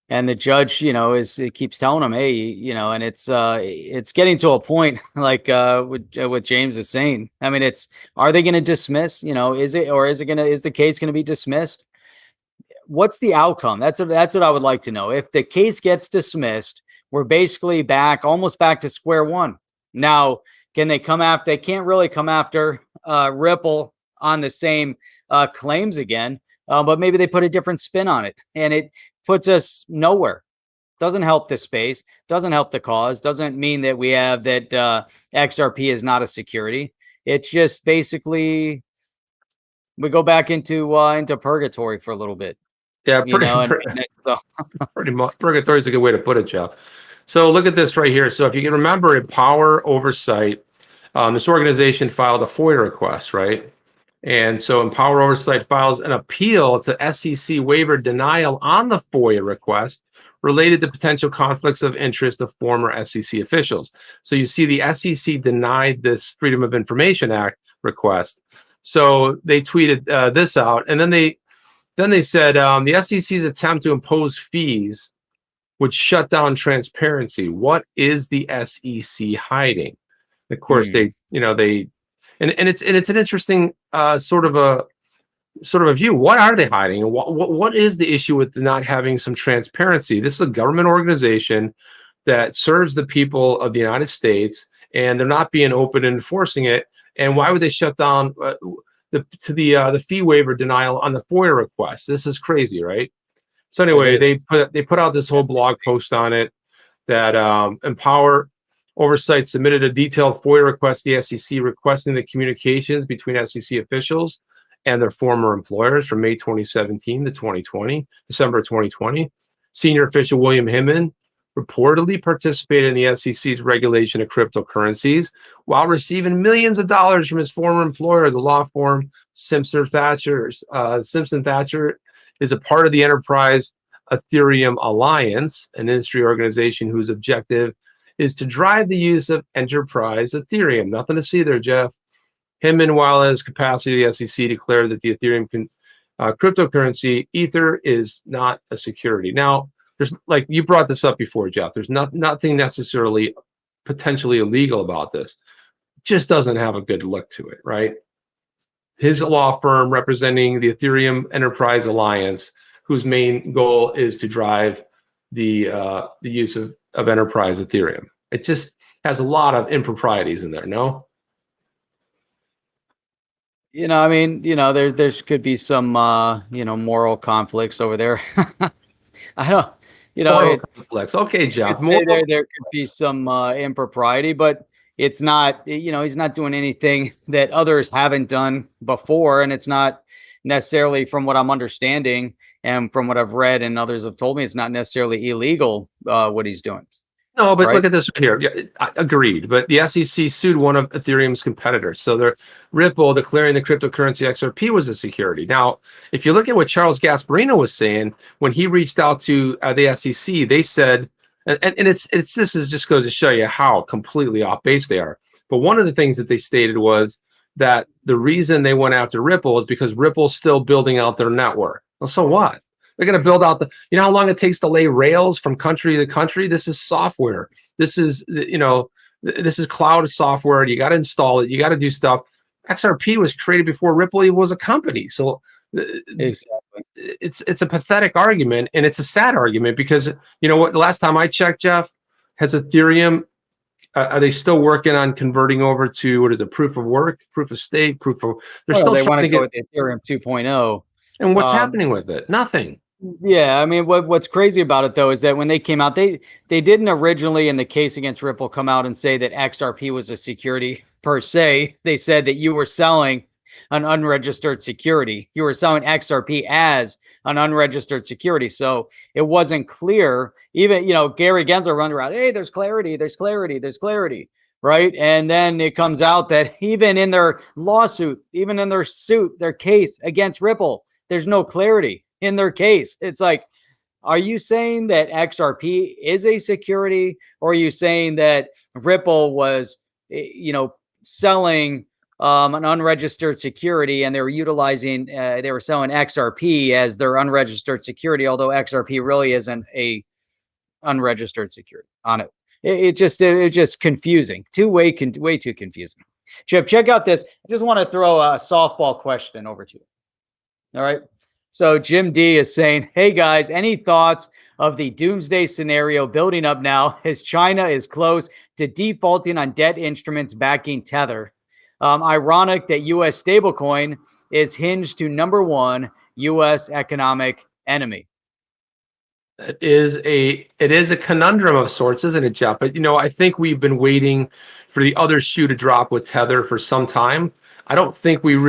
And the judge, it keeps telling them, hey, and it's getting to a point like what James is saying. I mean, are they going to dismiss? Is the case going to be dismissed? What's the outcome? That's what I would like to know. If the case gets dismissed, we're basically almost back to square one. Now, can they come after? They can't really come after Ripple on the same claims again, but maybe they put a different spin on it, and it puts us nowhere. Doesn't help the space, doesn't help the cause, doesn't mean that we have that XRP is not a security. It's just basically we go back into purgatory for a little bit. Yeah, pretty much. Purgatory is a good way to put it, Jeff. So look at this right here. So if you can remember, in Power Oversight, this organization filed a FOIA request, right? And so Empower Oversight files an appeal to SEC waiver denial on the FOIA request related to potential conflicts of interest of former SEC officials. So you see the SEC denied this Freedom of Information Act request. So they tweeted this out, and then they said the SEC's attempt to impose fees would shut down transparency. What is the SEC hiding? Of course, and it's an interesting sort of a view. What are they hiding? And what is the issue with not having some transparency? This is a government organization that serves the people of the United States, and they're not being open and enforcing it. And why would they shut down the fee waiver denial on the FOIA request? This is crazy, right? So anyway, they put out this whole blog post on it that Empower Oversight submitted a detailed FOIA request to the SEC requesting the communications between SEC officials and their former employers from May 2017 to December 2020. Senior official William Hinman reportedly participated in the SEC's regulation of cryptocurrencies while receiving millions of dollars from his former employer, the law firm Simpson Thacher. Simpson Thacher is a part of the Enterprise Ethereum Alliance, an industry organization whose objective is to drive the use of Enterprise Ethereum. Nothing to see there, Jeff. Hinman, while in his capacity, the SEC declared that the Ethereum cryptocurrency Ether is not a security. Now, there's, like you brought this up before, Jeff, there's nothing necessarily potentially illegal about this. It just doesn't have a good look to it, right? His law firm representing the Ethereum Enterprise Alliance, whose main goal is to drive the use of Enterprise Ethereum. It just has a lot of improprieties in there, no? I mean, there could be some, moral conflicts over there. I don't, moral conflicts. Okay, Jeff. There could be some impropriety, but it's not, he's not doing anything that others haven't done before. And it's not necessarily, from what I'm understanding and from what I've read and others have told me, it's not necessarily illegal what he's doing. No, but look at this here. Yeah, I agreed. But the SEC sued one of Ethereum's competitors. So they're Ripple declaring the cryptocurrency XRP was a security. Now, if you look at what Charles Gasparino was saying when he reached out to the SEC, they said, and this just goes to show you how completely off base they are. But one of the things that they stated was that the reason they went after Ripple is because Ripple's still building out their network. Well, so what? They're going to build out how long it takes to lay rails from country to country? This is software. This is, this is cloud software. You got to install it. You got to do stuff. XRP was created before Ripple was a company. So exactly. It's a pathetic argument, and it's a sad argument because, the last time I checked, Jeff, has Ethereum, are they still working on converting over to, what is it, proof of work, proof of stake, they want to go with Ethereum 2.0. And what's happening with it? Nothing. Yeah, I mean, what's crazy about it though is that when they came out, they didn't originally in the case against Ripple come out and say that XRP was a security per se. They said that you were selling an unregistered security. You were selling XRP as an unregistered security. So it wasn't clear. Even, Gary Gensler running around, hey, there's clarity, right? And then it comes out that even in their lawsuit, even in their case against Ripple, there's no clarity in their case. It's like, are you saying that XRP is a security, or are you saying that Ripple was, selling an unregistered security and they were utilizing, they were selling XRP as their unregistered security, although XRP really isn't a unregistered security on it. It's just confusing. Way too confusing. Chip, check out this. I just want to throw a softball question over to you. All right. So Jim D is saying, hey guys, any thoughts of the doomsday scenario building up now as China is close to defaulting on debt instruments backing Tether? Ironic that U.S. stablecoin is hinged to number one U.S. economic enemy. It is a conundrum of sorts, isn't it, Jeff? But I think we've been waiting for the other shoe to drop with Tether for some time. I don't think we've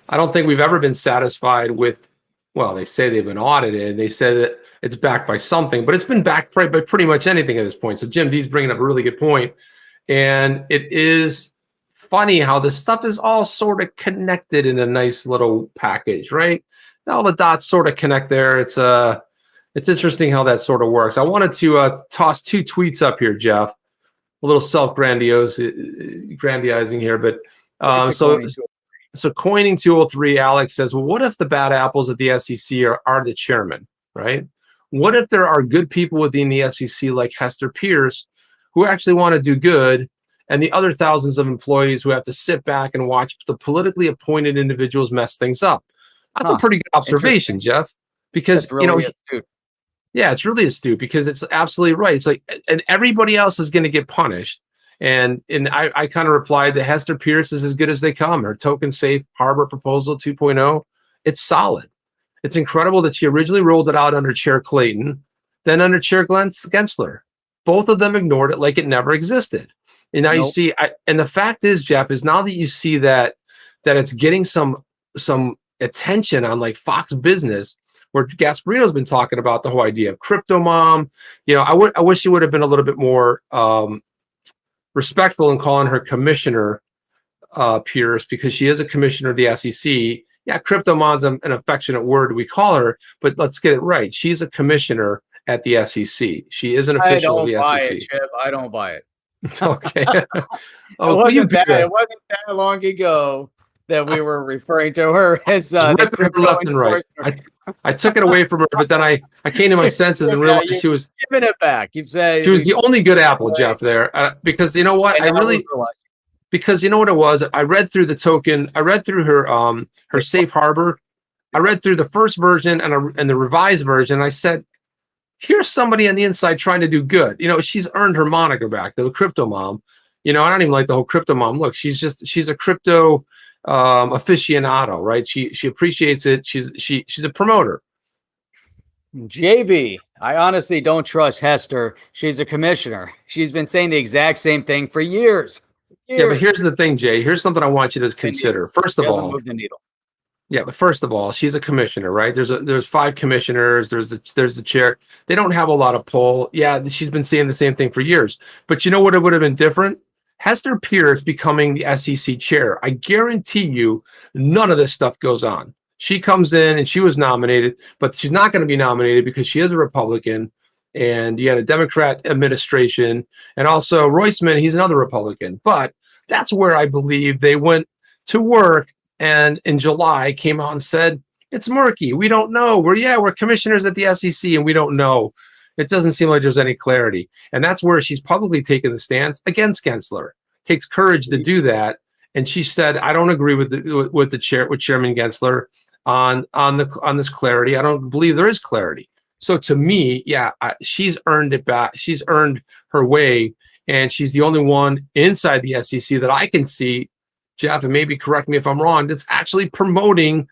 ever been satisfied with. Well, they say they've been audited. They said that it's backed by something, but it's been backed by pretty much anything at this point. So Jim D's bringing up a really good point, and it is funny how this stuff is all sort of connected in a nice little package, right? All the dots sort of connect there. It's interesting how that sort of works. I wanted to toss two tweets up here, Jeff. A little grandizing here, but so coining 203, Alex says, well, what if the bad apples at the SEC are the chairman, right? What if there are good people within the SEC like Hester Pierce who actually want to do good, and the other thousands of employees who have to sit back and watch the politically appointed individuals mess things up? That's a pretty good observation, Jeff, because really astute. Yeah, it's really astute because it's absolutely right. It's like, and everybody else is going to get punished. And I kind of replied that Hester Pierce is as good as they come. Her token safe harbor proposal 2.0, it's solid. It's incredible that she originally rolled it out under Chair Clayton, then under Chair Gensler. Both of them ignored it like it never existed. And now you see, and the fact is, Jeff, is now that you see that it's getting some attention on like Fox Business, where Gasparino's been talking about the whole idea of crypto mom. I wish she would have been a little bit more respectful in calling her commissioner Pierce, because she is a commissioner of the SEC. Yeah, crypto mom's an affectionate word we call her, but let's get it right. She's a commissioner at the SEC. She is an official of the SEC. Chip. I don't buy it. Okay. It wasn't that long ago that we were referring to her as the crypto left and right. I took it away from her, but then I came to my senses and realized she was giving it back. You've said she was the only good apple, Jeff, there. Because you know what? Because you know what it was? I read through the token. I read through her safe harbor. I read through the first version and the revised version. And I said, here's somebody on the inside trying to do good. She's earned her moniker back, the crypto mom. I don't even like the whole crypto mom look. She's a crypto aficionado, right? She appreciates it. She's a promoter. JV, I honestly don't trust Hester. She's a commissioner. She's been saying the exact same thing for years. Yeah, but here's the thing, Jay. Here's something I want you to consider. First of all, moved the needle. Yeah, but first of all, she's a commissioner, right? There's 5 commissioners. There's the chair. They don't have a lot of pull. Yeah, she's been saying the same thing for years. But you know what? It would have been different. Hester Pierce becoming the SEC chair. I guarantee you, none of this stuff goes on. She comes in and she was nominated, but she's not going to be nominated because she is a Republican, and you had a Democrat administration, and also Roisman, he's another Republican. But that's where I believe they went to work, and in July came out and said, it's murky. We don't know. We're commissioners at the SEC and we don't know. It doesn't seem like there's any clarity. And that's where she's publicly taken the stance against Gensler. Takes courage to do that. And she said, I don't agree with Chairman Gensler on this clarity. I don't believe there is clarity. So to me, yeah, she's earned it back. She's earned her way, and she's the only one inside the SEC that I can see, Jeff, and maybe correct me if I'm wrong, that's actually promoting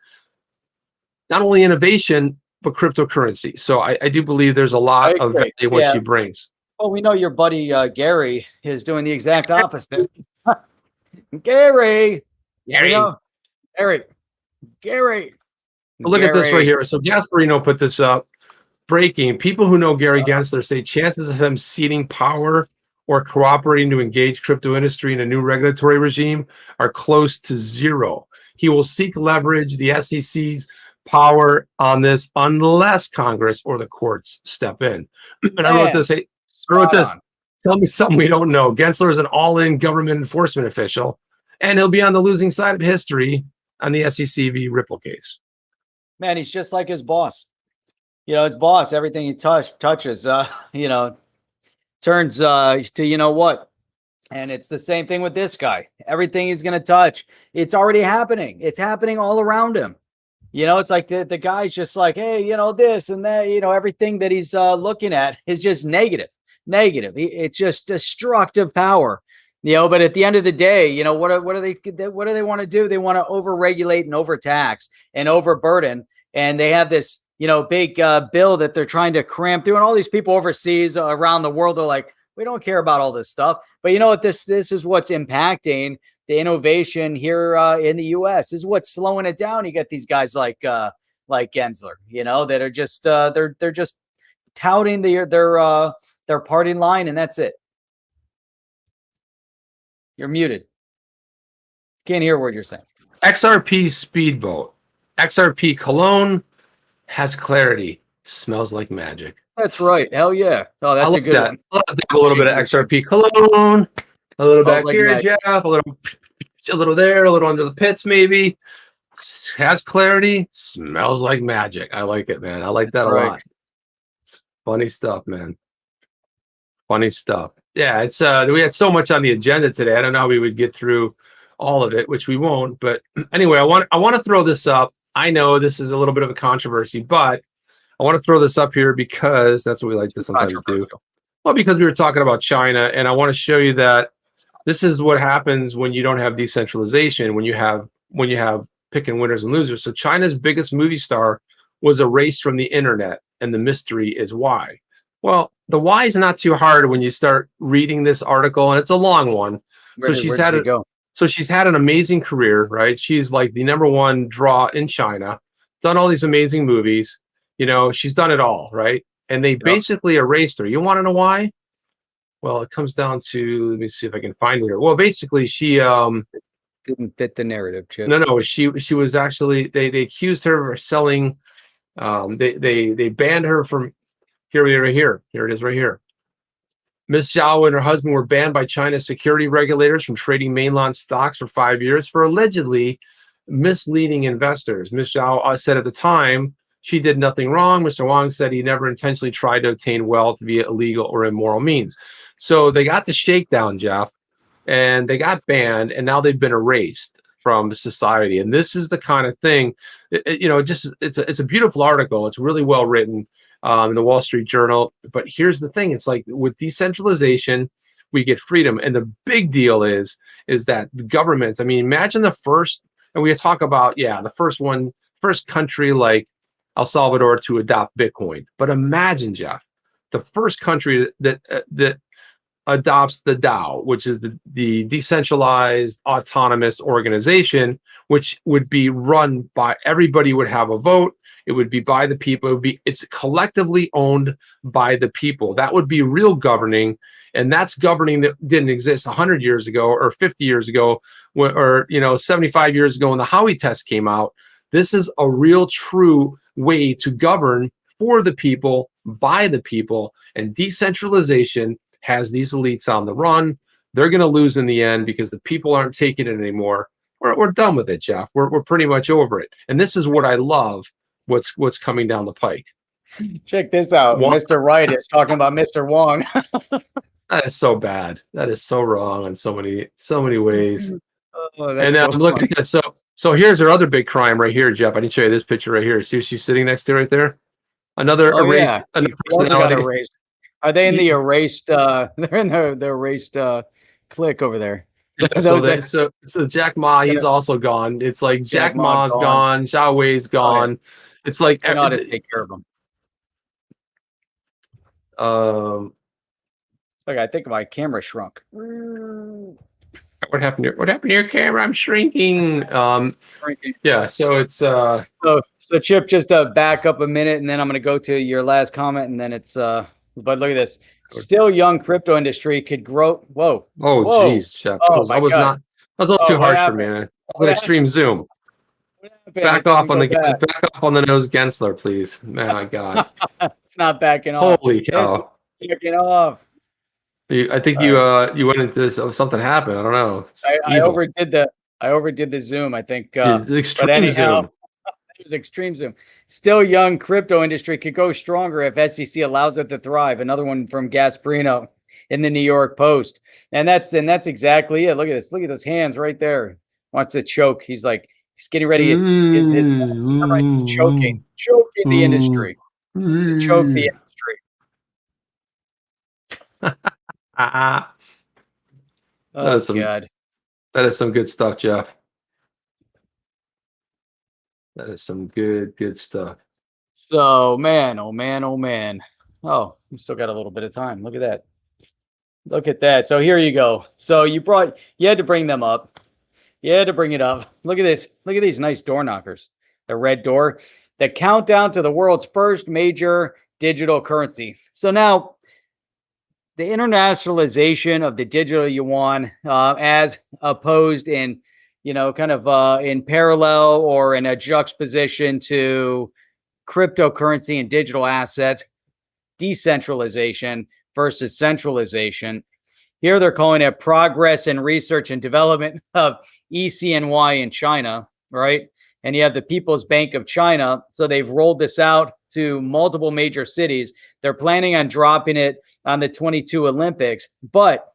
not only innovation, but cryptocurrency. So I do believe there's a lot of value in what she brings. Well, we know your buddy Gary is doing the exact opposite. Gary. Look at this right here. So Gasparino put this up. Breaking. People who know Gary Gensler say chances of him ceding power or cooperating to engage crypto industry in a new regulatory regime are close to zero. He will seek leverage the SEC's power on this unless Congress or the courts step in. And I wrote this. Tell me something we don't know. Gensler is an all-in government enforcement official, and he'll be on the losing side of history on the SEC v. Ripple case. Man, he's just like his boss. His boss, everything he touches, turns to what. And it's the same thing with this guy. Everything he's going to touch, it's already happening. It's happening all around him. It's like the guy's just like, hey, this and that, everything that he's looking at is just negative. It's just destructive power. But at the end of the day, what do they want to do? They want to overregulate and overtax and overburden. And they have this, big bill that they're trying to cram through. And all these people overseas around the world, they're like, we don't care about all this stuff. But you know what? This is what's impacting the innovation here in the U.S. This is what's slowing it down. You get these guys like Gensler, that are just they're just touting their party line, and that's it. You're muted. Can't hear what you're saying. XRP speedboat. XRP cologne has clarity. Smells like magic. That's right. Hell yeah. Oh, that's a good one. I'll have a little bit of XRP cologne. A little back like here, magic. Jeff. A little there. A little under the pits, maybe. Has clarity. Smells like magic. I like it, man. I like that a lot. Funny stuff, man. Funny stuff. Yeah, it's we had so much on the agenda today. I don't know how we would get through all of it, which we won't. But anyway, I want to throw this up. I know this is a little bit of a controversy, but I want to throw this up here because that's what we like to sometimes do. Well, because we were talking about China, and I want to show you that this is what happens when you don't have decentralization, when you have picking winners and losers. So China's biggest movie star was erased from the internet, and the mystery is why. Well, the why is not too hard when you start reading this article, and it's a long one. She's had an amazing career, right? She's like the #1 draw in China, done all these amazing movies. You know, she's done it all, right? And they basically erased her. You want to know why? Well, it comes down to, let me see if I can find her. Well, basically, she didn't fit the narrative, Chip. No, she was actually they accused her of selling. They banned her from here it is right here. Ms. Zhao and her husband were banned by China's security regulators from trading mainland stocks for 5 years for allegedly misleading investors. Ms. Zhao said at the time she did nothing wrong. Mr. Wang said he never intentionally tried to obtain wealth via illegal or immoral means. So they got the shakedown, Jeff, and they got banned, and now they've been erased from society. And this is the kind of thing, it's a beautiful article. It's really well written in the Wall Street Journal. But here's the thing: it's like with decentralization, we get freedom, and the big deal is that the governments. I mean, imagine the first, and we talk about the first country like El Salvador to adopt Bitcoin. But imagine, Jeff, the first country that adopts the DAO, which is the decentralized autonomous organization, which would be run by everybody, would have a vote. It would be by the people. It's collectively owned by the people. That would be real governing, and that's governing that didn't exist 100 years ago or 50 years ago, or 75 years ago when the Howey test came out. This is a real, true way to govern for the people, by the people, and decentralization has these elites on the run. They're going to lose in the end because the people aren't taking it anymore. We're done with it, Jeff. We're pretty much over it. And this is what I love. What's coming down the pike. Check this out. Mr. Wright is talking about Mr. Wong. That is so bad. That is so wrong in so many ways. Oh, and now I'm looking at that. So here's her other big crime right here, Jeff. I didn't show you this picture right here. See what she's sitting next to right there? Another erased. Another personality. Erased. Are they in the erased? They're in the erased click over there. Yeah, so Jack Ma, he's also gone. It's like Jack Ma's gone, Zhao Wei's gone. Okay. It's like I know how to take care of them. Look, I think my camera shrunk. What happened here? What happened to your camera? I'm shrinking. Yeah, so it's so Chip, just back up a minute, and then I'm gonna go to your last comment, and then it's but look at this. Still young crypto industry could grow. Whoa. Oh, geez, Chip. I was not. That was a little too harsh for me. That was an extreme zoom. Back off on the nose, Gensler, please. My God. It's not backing off. Holy cow. It's backing off. I think you went into this. Something happened. I don't know. I overdid the zoom. I think. Extreme zoom. It was extreme zoom. Still young crypto industry could go stronger if SEC allows it to thrive. Another one from Gasparino in the New York Post, and that's exactly it. Look at this. Look at those hands right there. Wants to choke. He's getting ready. He's choking the industry. He's to choke the industry. God. That is some good stuff, Jeff. That is some good stuff. So, man, oh man, oh man. Oh, we still got a little bit of time. Look at that. Look at that. So here you go. So you had to bring them up. You had to bring it up. Look at this. Look at these nice door knockers. The red door. The countdown to the world's first major digital currency. So now, the internationalization of the digital yuan, as opposed in kind of in parallel or in a juxtaposition to cryptocurrency and digital assets, decentralization versus centralization. Here they're calling it progress in research and development of ECNY in China, right? And you have the People's Bank of China. So they've rolled this out to multiple major cities. They're planning on dropping it on the 22 Olympics. But,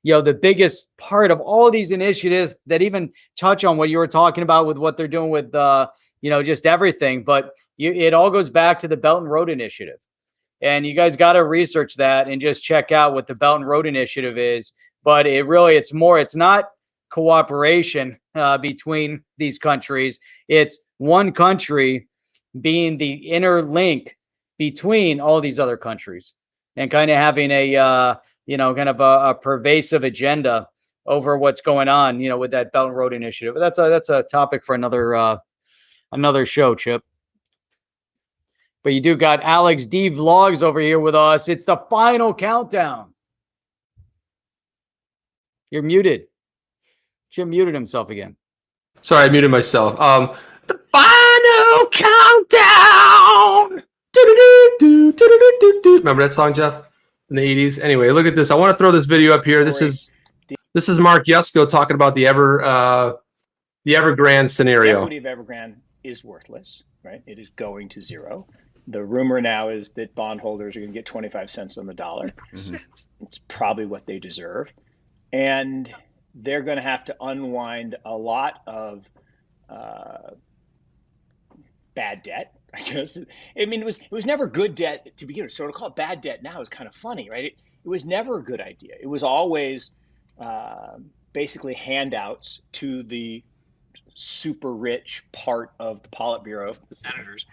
the biggest part of all these initiatives that even touch on what you were talking about with what they're doing with, just everything. But it all goes back to the Belt and Road Initiative. And you guys got to research that and just check out what the Belt and Road Initiative is. But it's not cooperation between these countries. It's one country being the inner link between all these other countries and kind of having a, kind of a pervasive agenda over what's going on, with that Belt and Road Initiative. But that's a topic for another show, Chip. But you do got Alex D Vlogs over here with us. It's the final countdown. You're muted. Chip muted himself again. Sorry, I muted myself. The final countdown. Remember that song, Jeff? In the 80s? Anyway, look at this. I want to throw this video up here. This is Mark Yusko talking about the Evergrande scenario. The equity of Evergrande is worthless, right? It is going to zero. The rumor now is that bondholders are going to get 25 cents on the dollar. Mm-hmm. It's probably what they deserve. And they're going to have to unwind a lot of bad debt, I guess. I mean, it was never good debt to begin with. So to call it bad debt now is kind of funny, right? It was never a good idea. It was always basically handouts to the super rich part of the Politburo, the senators.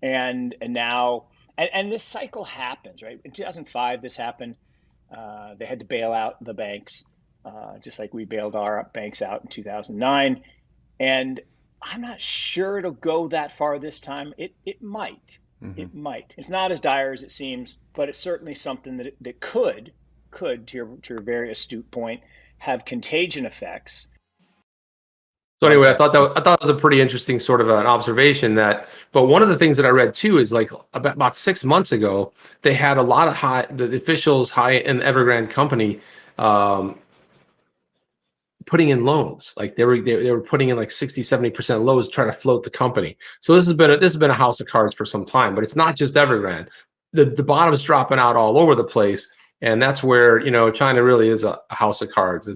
And now this cycle happens, right? In 2005, this happened. They had to bail out the banks, just like we bailed our banks out in 2009. And I'm not sure it'll go that far this time. It might. Mm-hmm. It might. It's not as dire as it seems, but it's certainly something that could, to your very astute point, have contagion effects. So anyway, I thought that was a pretty interesting sort of an observation. But one of the things that I read too is like about 6 months ago, they had a lot of the officials high in the Evergrande company putting in loans. Like they were putting in like 60-70% loans trying to float the company. So this has been a house of cards for some time. But it's not just Evergrande. The bottom is dropping out all over the place, and that's where China really is a house of cards.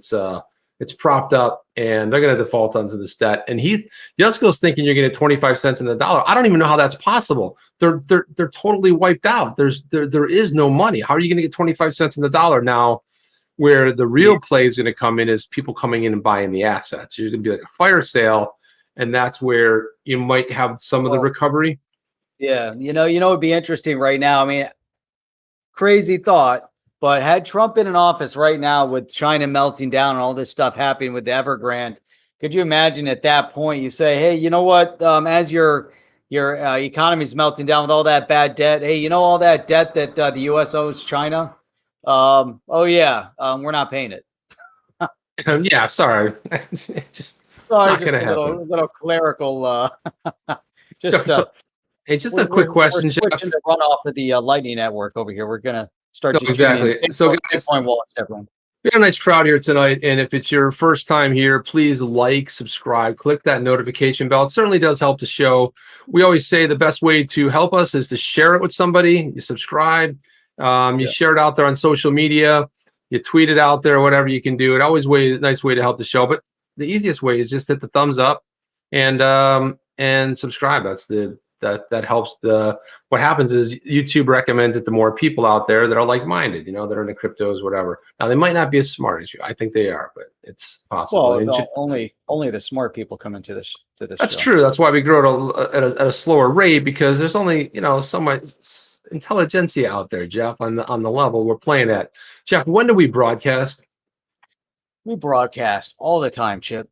It's propped up, and they're going to default onto this debt. And Yusko's thinking you're going to get 25 cents in the dollar. I don't even know how that's possible. They're totally wiped out. There is no money. How are you going to get 25 cents in the dollar now? Where the real play is going to come in is people coming in and buying the assets. You're going to be like a fire sale, and that's where you might have some of the recovery. Yeah, it'd be interesting right now. I mean, crazy thought. But had Trump been in office right now with China melting down and all this stuff happening with the Evergrande, could you imagine at that point you say, hey, you know what, as your economy's melting down with all that bad debt, hey, all that debt that the U.S. owes China? We're not paying it. Yeah, sorry. Just a little clerical. Just a quick question. We're switching to run off of the Lightning Network over here. We're gonna start exactly. So guys, Bitcoin wallets, everyone. We have a nice crowd here tonight, and if it's your first time here, please like, subscribe, click that notification bell. It certainly does help the show. We always say the best way to help us is to share it with somebody. You subscribe, you share it out there on social media, you tweet it out there, whatever you can do. It always nice way to help the show. But the easiest way is just hit the thumbs up and subscribe. That helps. What happens is YouTube recommends it to more people out there that are like-minded, that are into cryptos, whatever. Now they might not be as smart as you. I think they are, but it's possible. Well, only the smart people come into this. That's true. That's why we grow at a slower rate, because there's only so much intelligentsia out there, Jeff, on the level we're playing at. Jeff, when do we broadcast? We broadcast all the time, Chip.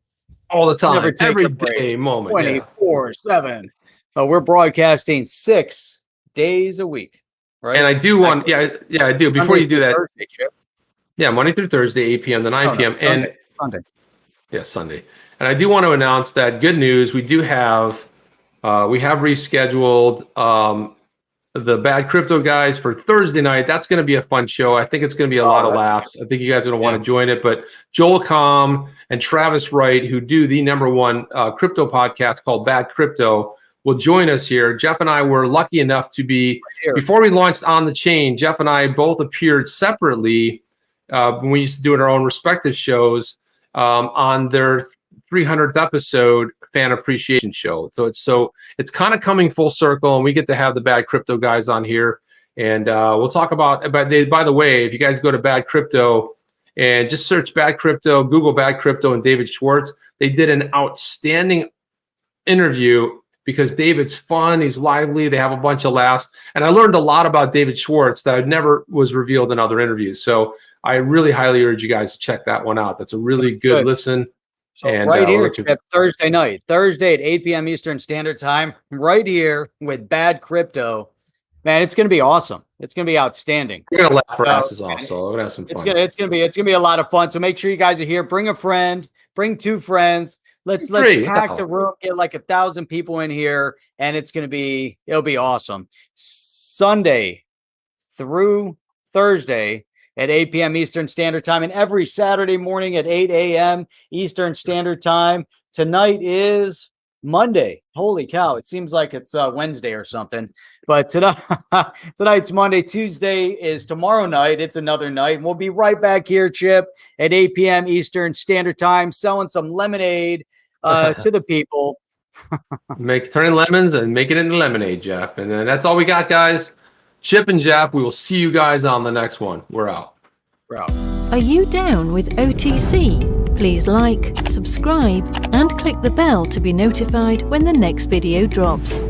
All the time, every day, moment, 24/7. We're broadcasting 6 days a week, right? And I do want, I do. Before you do that, Thursday, Monday through Thursday, 8 p.m. to 9 p.m. Sunday. Yeah, Sunday. And I do want to announce that good news. We have rescheduled the Bad Crypto guys for Thursday night. That's going to be a fun show. I think it's going to be a lot of laughs. I think you guys are going to want to join it. But Joel Comm and Travis Wright, who do the #1 crypto podcast called Bad Crypto, will join us here. Jeff and I were lucky enough to be, before we launched On the Chain, Jeff and I both appeared separately when we used to do it our own respective shows on their 300th episode fan appreciation show. So it's kind of coming full circle, and we get to have the Bad Crypto guys on here, and we'll talk about. By the way, if you guys go to Bad Crypto and just search Bad Crypto, Google Bad Crypto and David Schwartz, they did an outstanding interview because David's fun, he's lively, they have a bunch of laughs, and I learned a lot about David Schwartz that never was revealed in other interviews. So I really highly urge you guys to check that one out. That's a really good listen. So right here, Thursday night, Thursday at 8 p.m. Eastern Standard Time, right here with Bad Crypto. Man, it's going to be awesome. It's going to be outstanding. We're going to laugh our asses off, so we're going to have some fun. It's going to be a lot of fun. So make sure you guys are here. Bring a friend, bring 2 friends. Let's pack the room, get like 1,000 people in here, and it'll be awesome. Sunday through Thursday at 8 p.m. Eastern Standard Time, and every Saturday morning at 8 a.m. Eastern Standard Time. Tonight is Monday. Holy cow. It seems like it's Wednesday or something. But tonight's Monday. Tuesday is tomorrow night. It's another night. And we'll be right back here, Chip, at 8 p.m. Eastern Standard Time, selling some lemonade to the people. Turning lemons and make it into lemonade, Jeff. And then that's all we got, guys. Chip and Jeff, we will see you guys on the next one. We're out. Are you down with OTC? Please like, subscribe, and click the bell to be notified when the next video drops.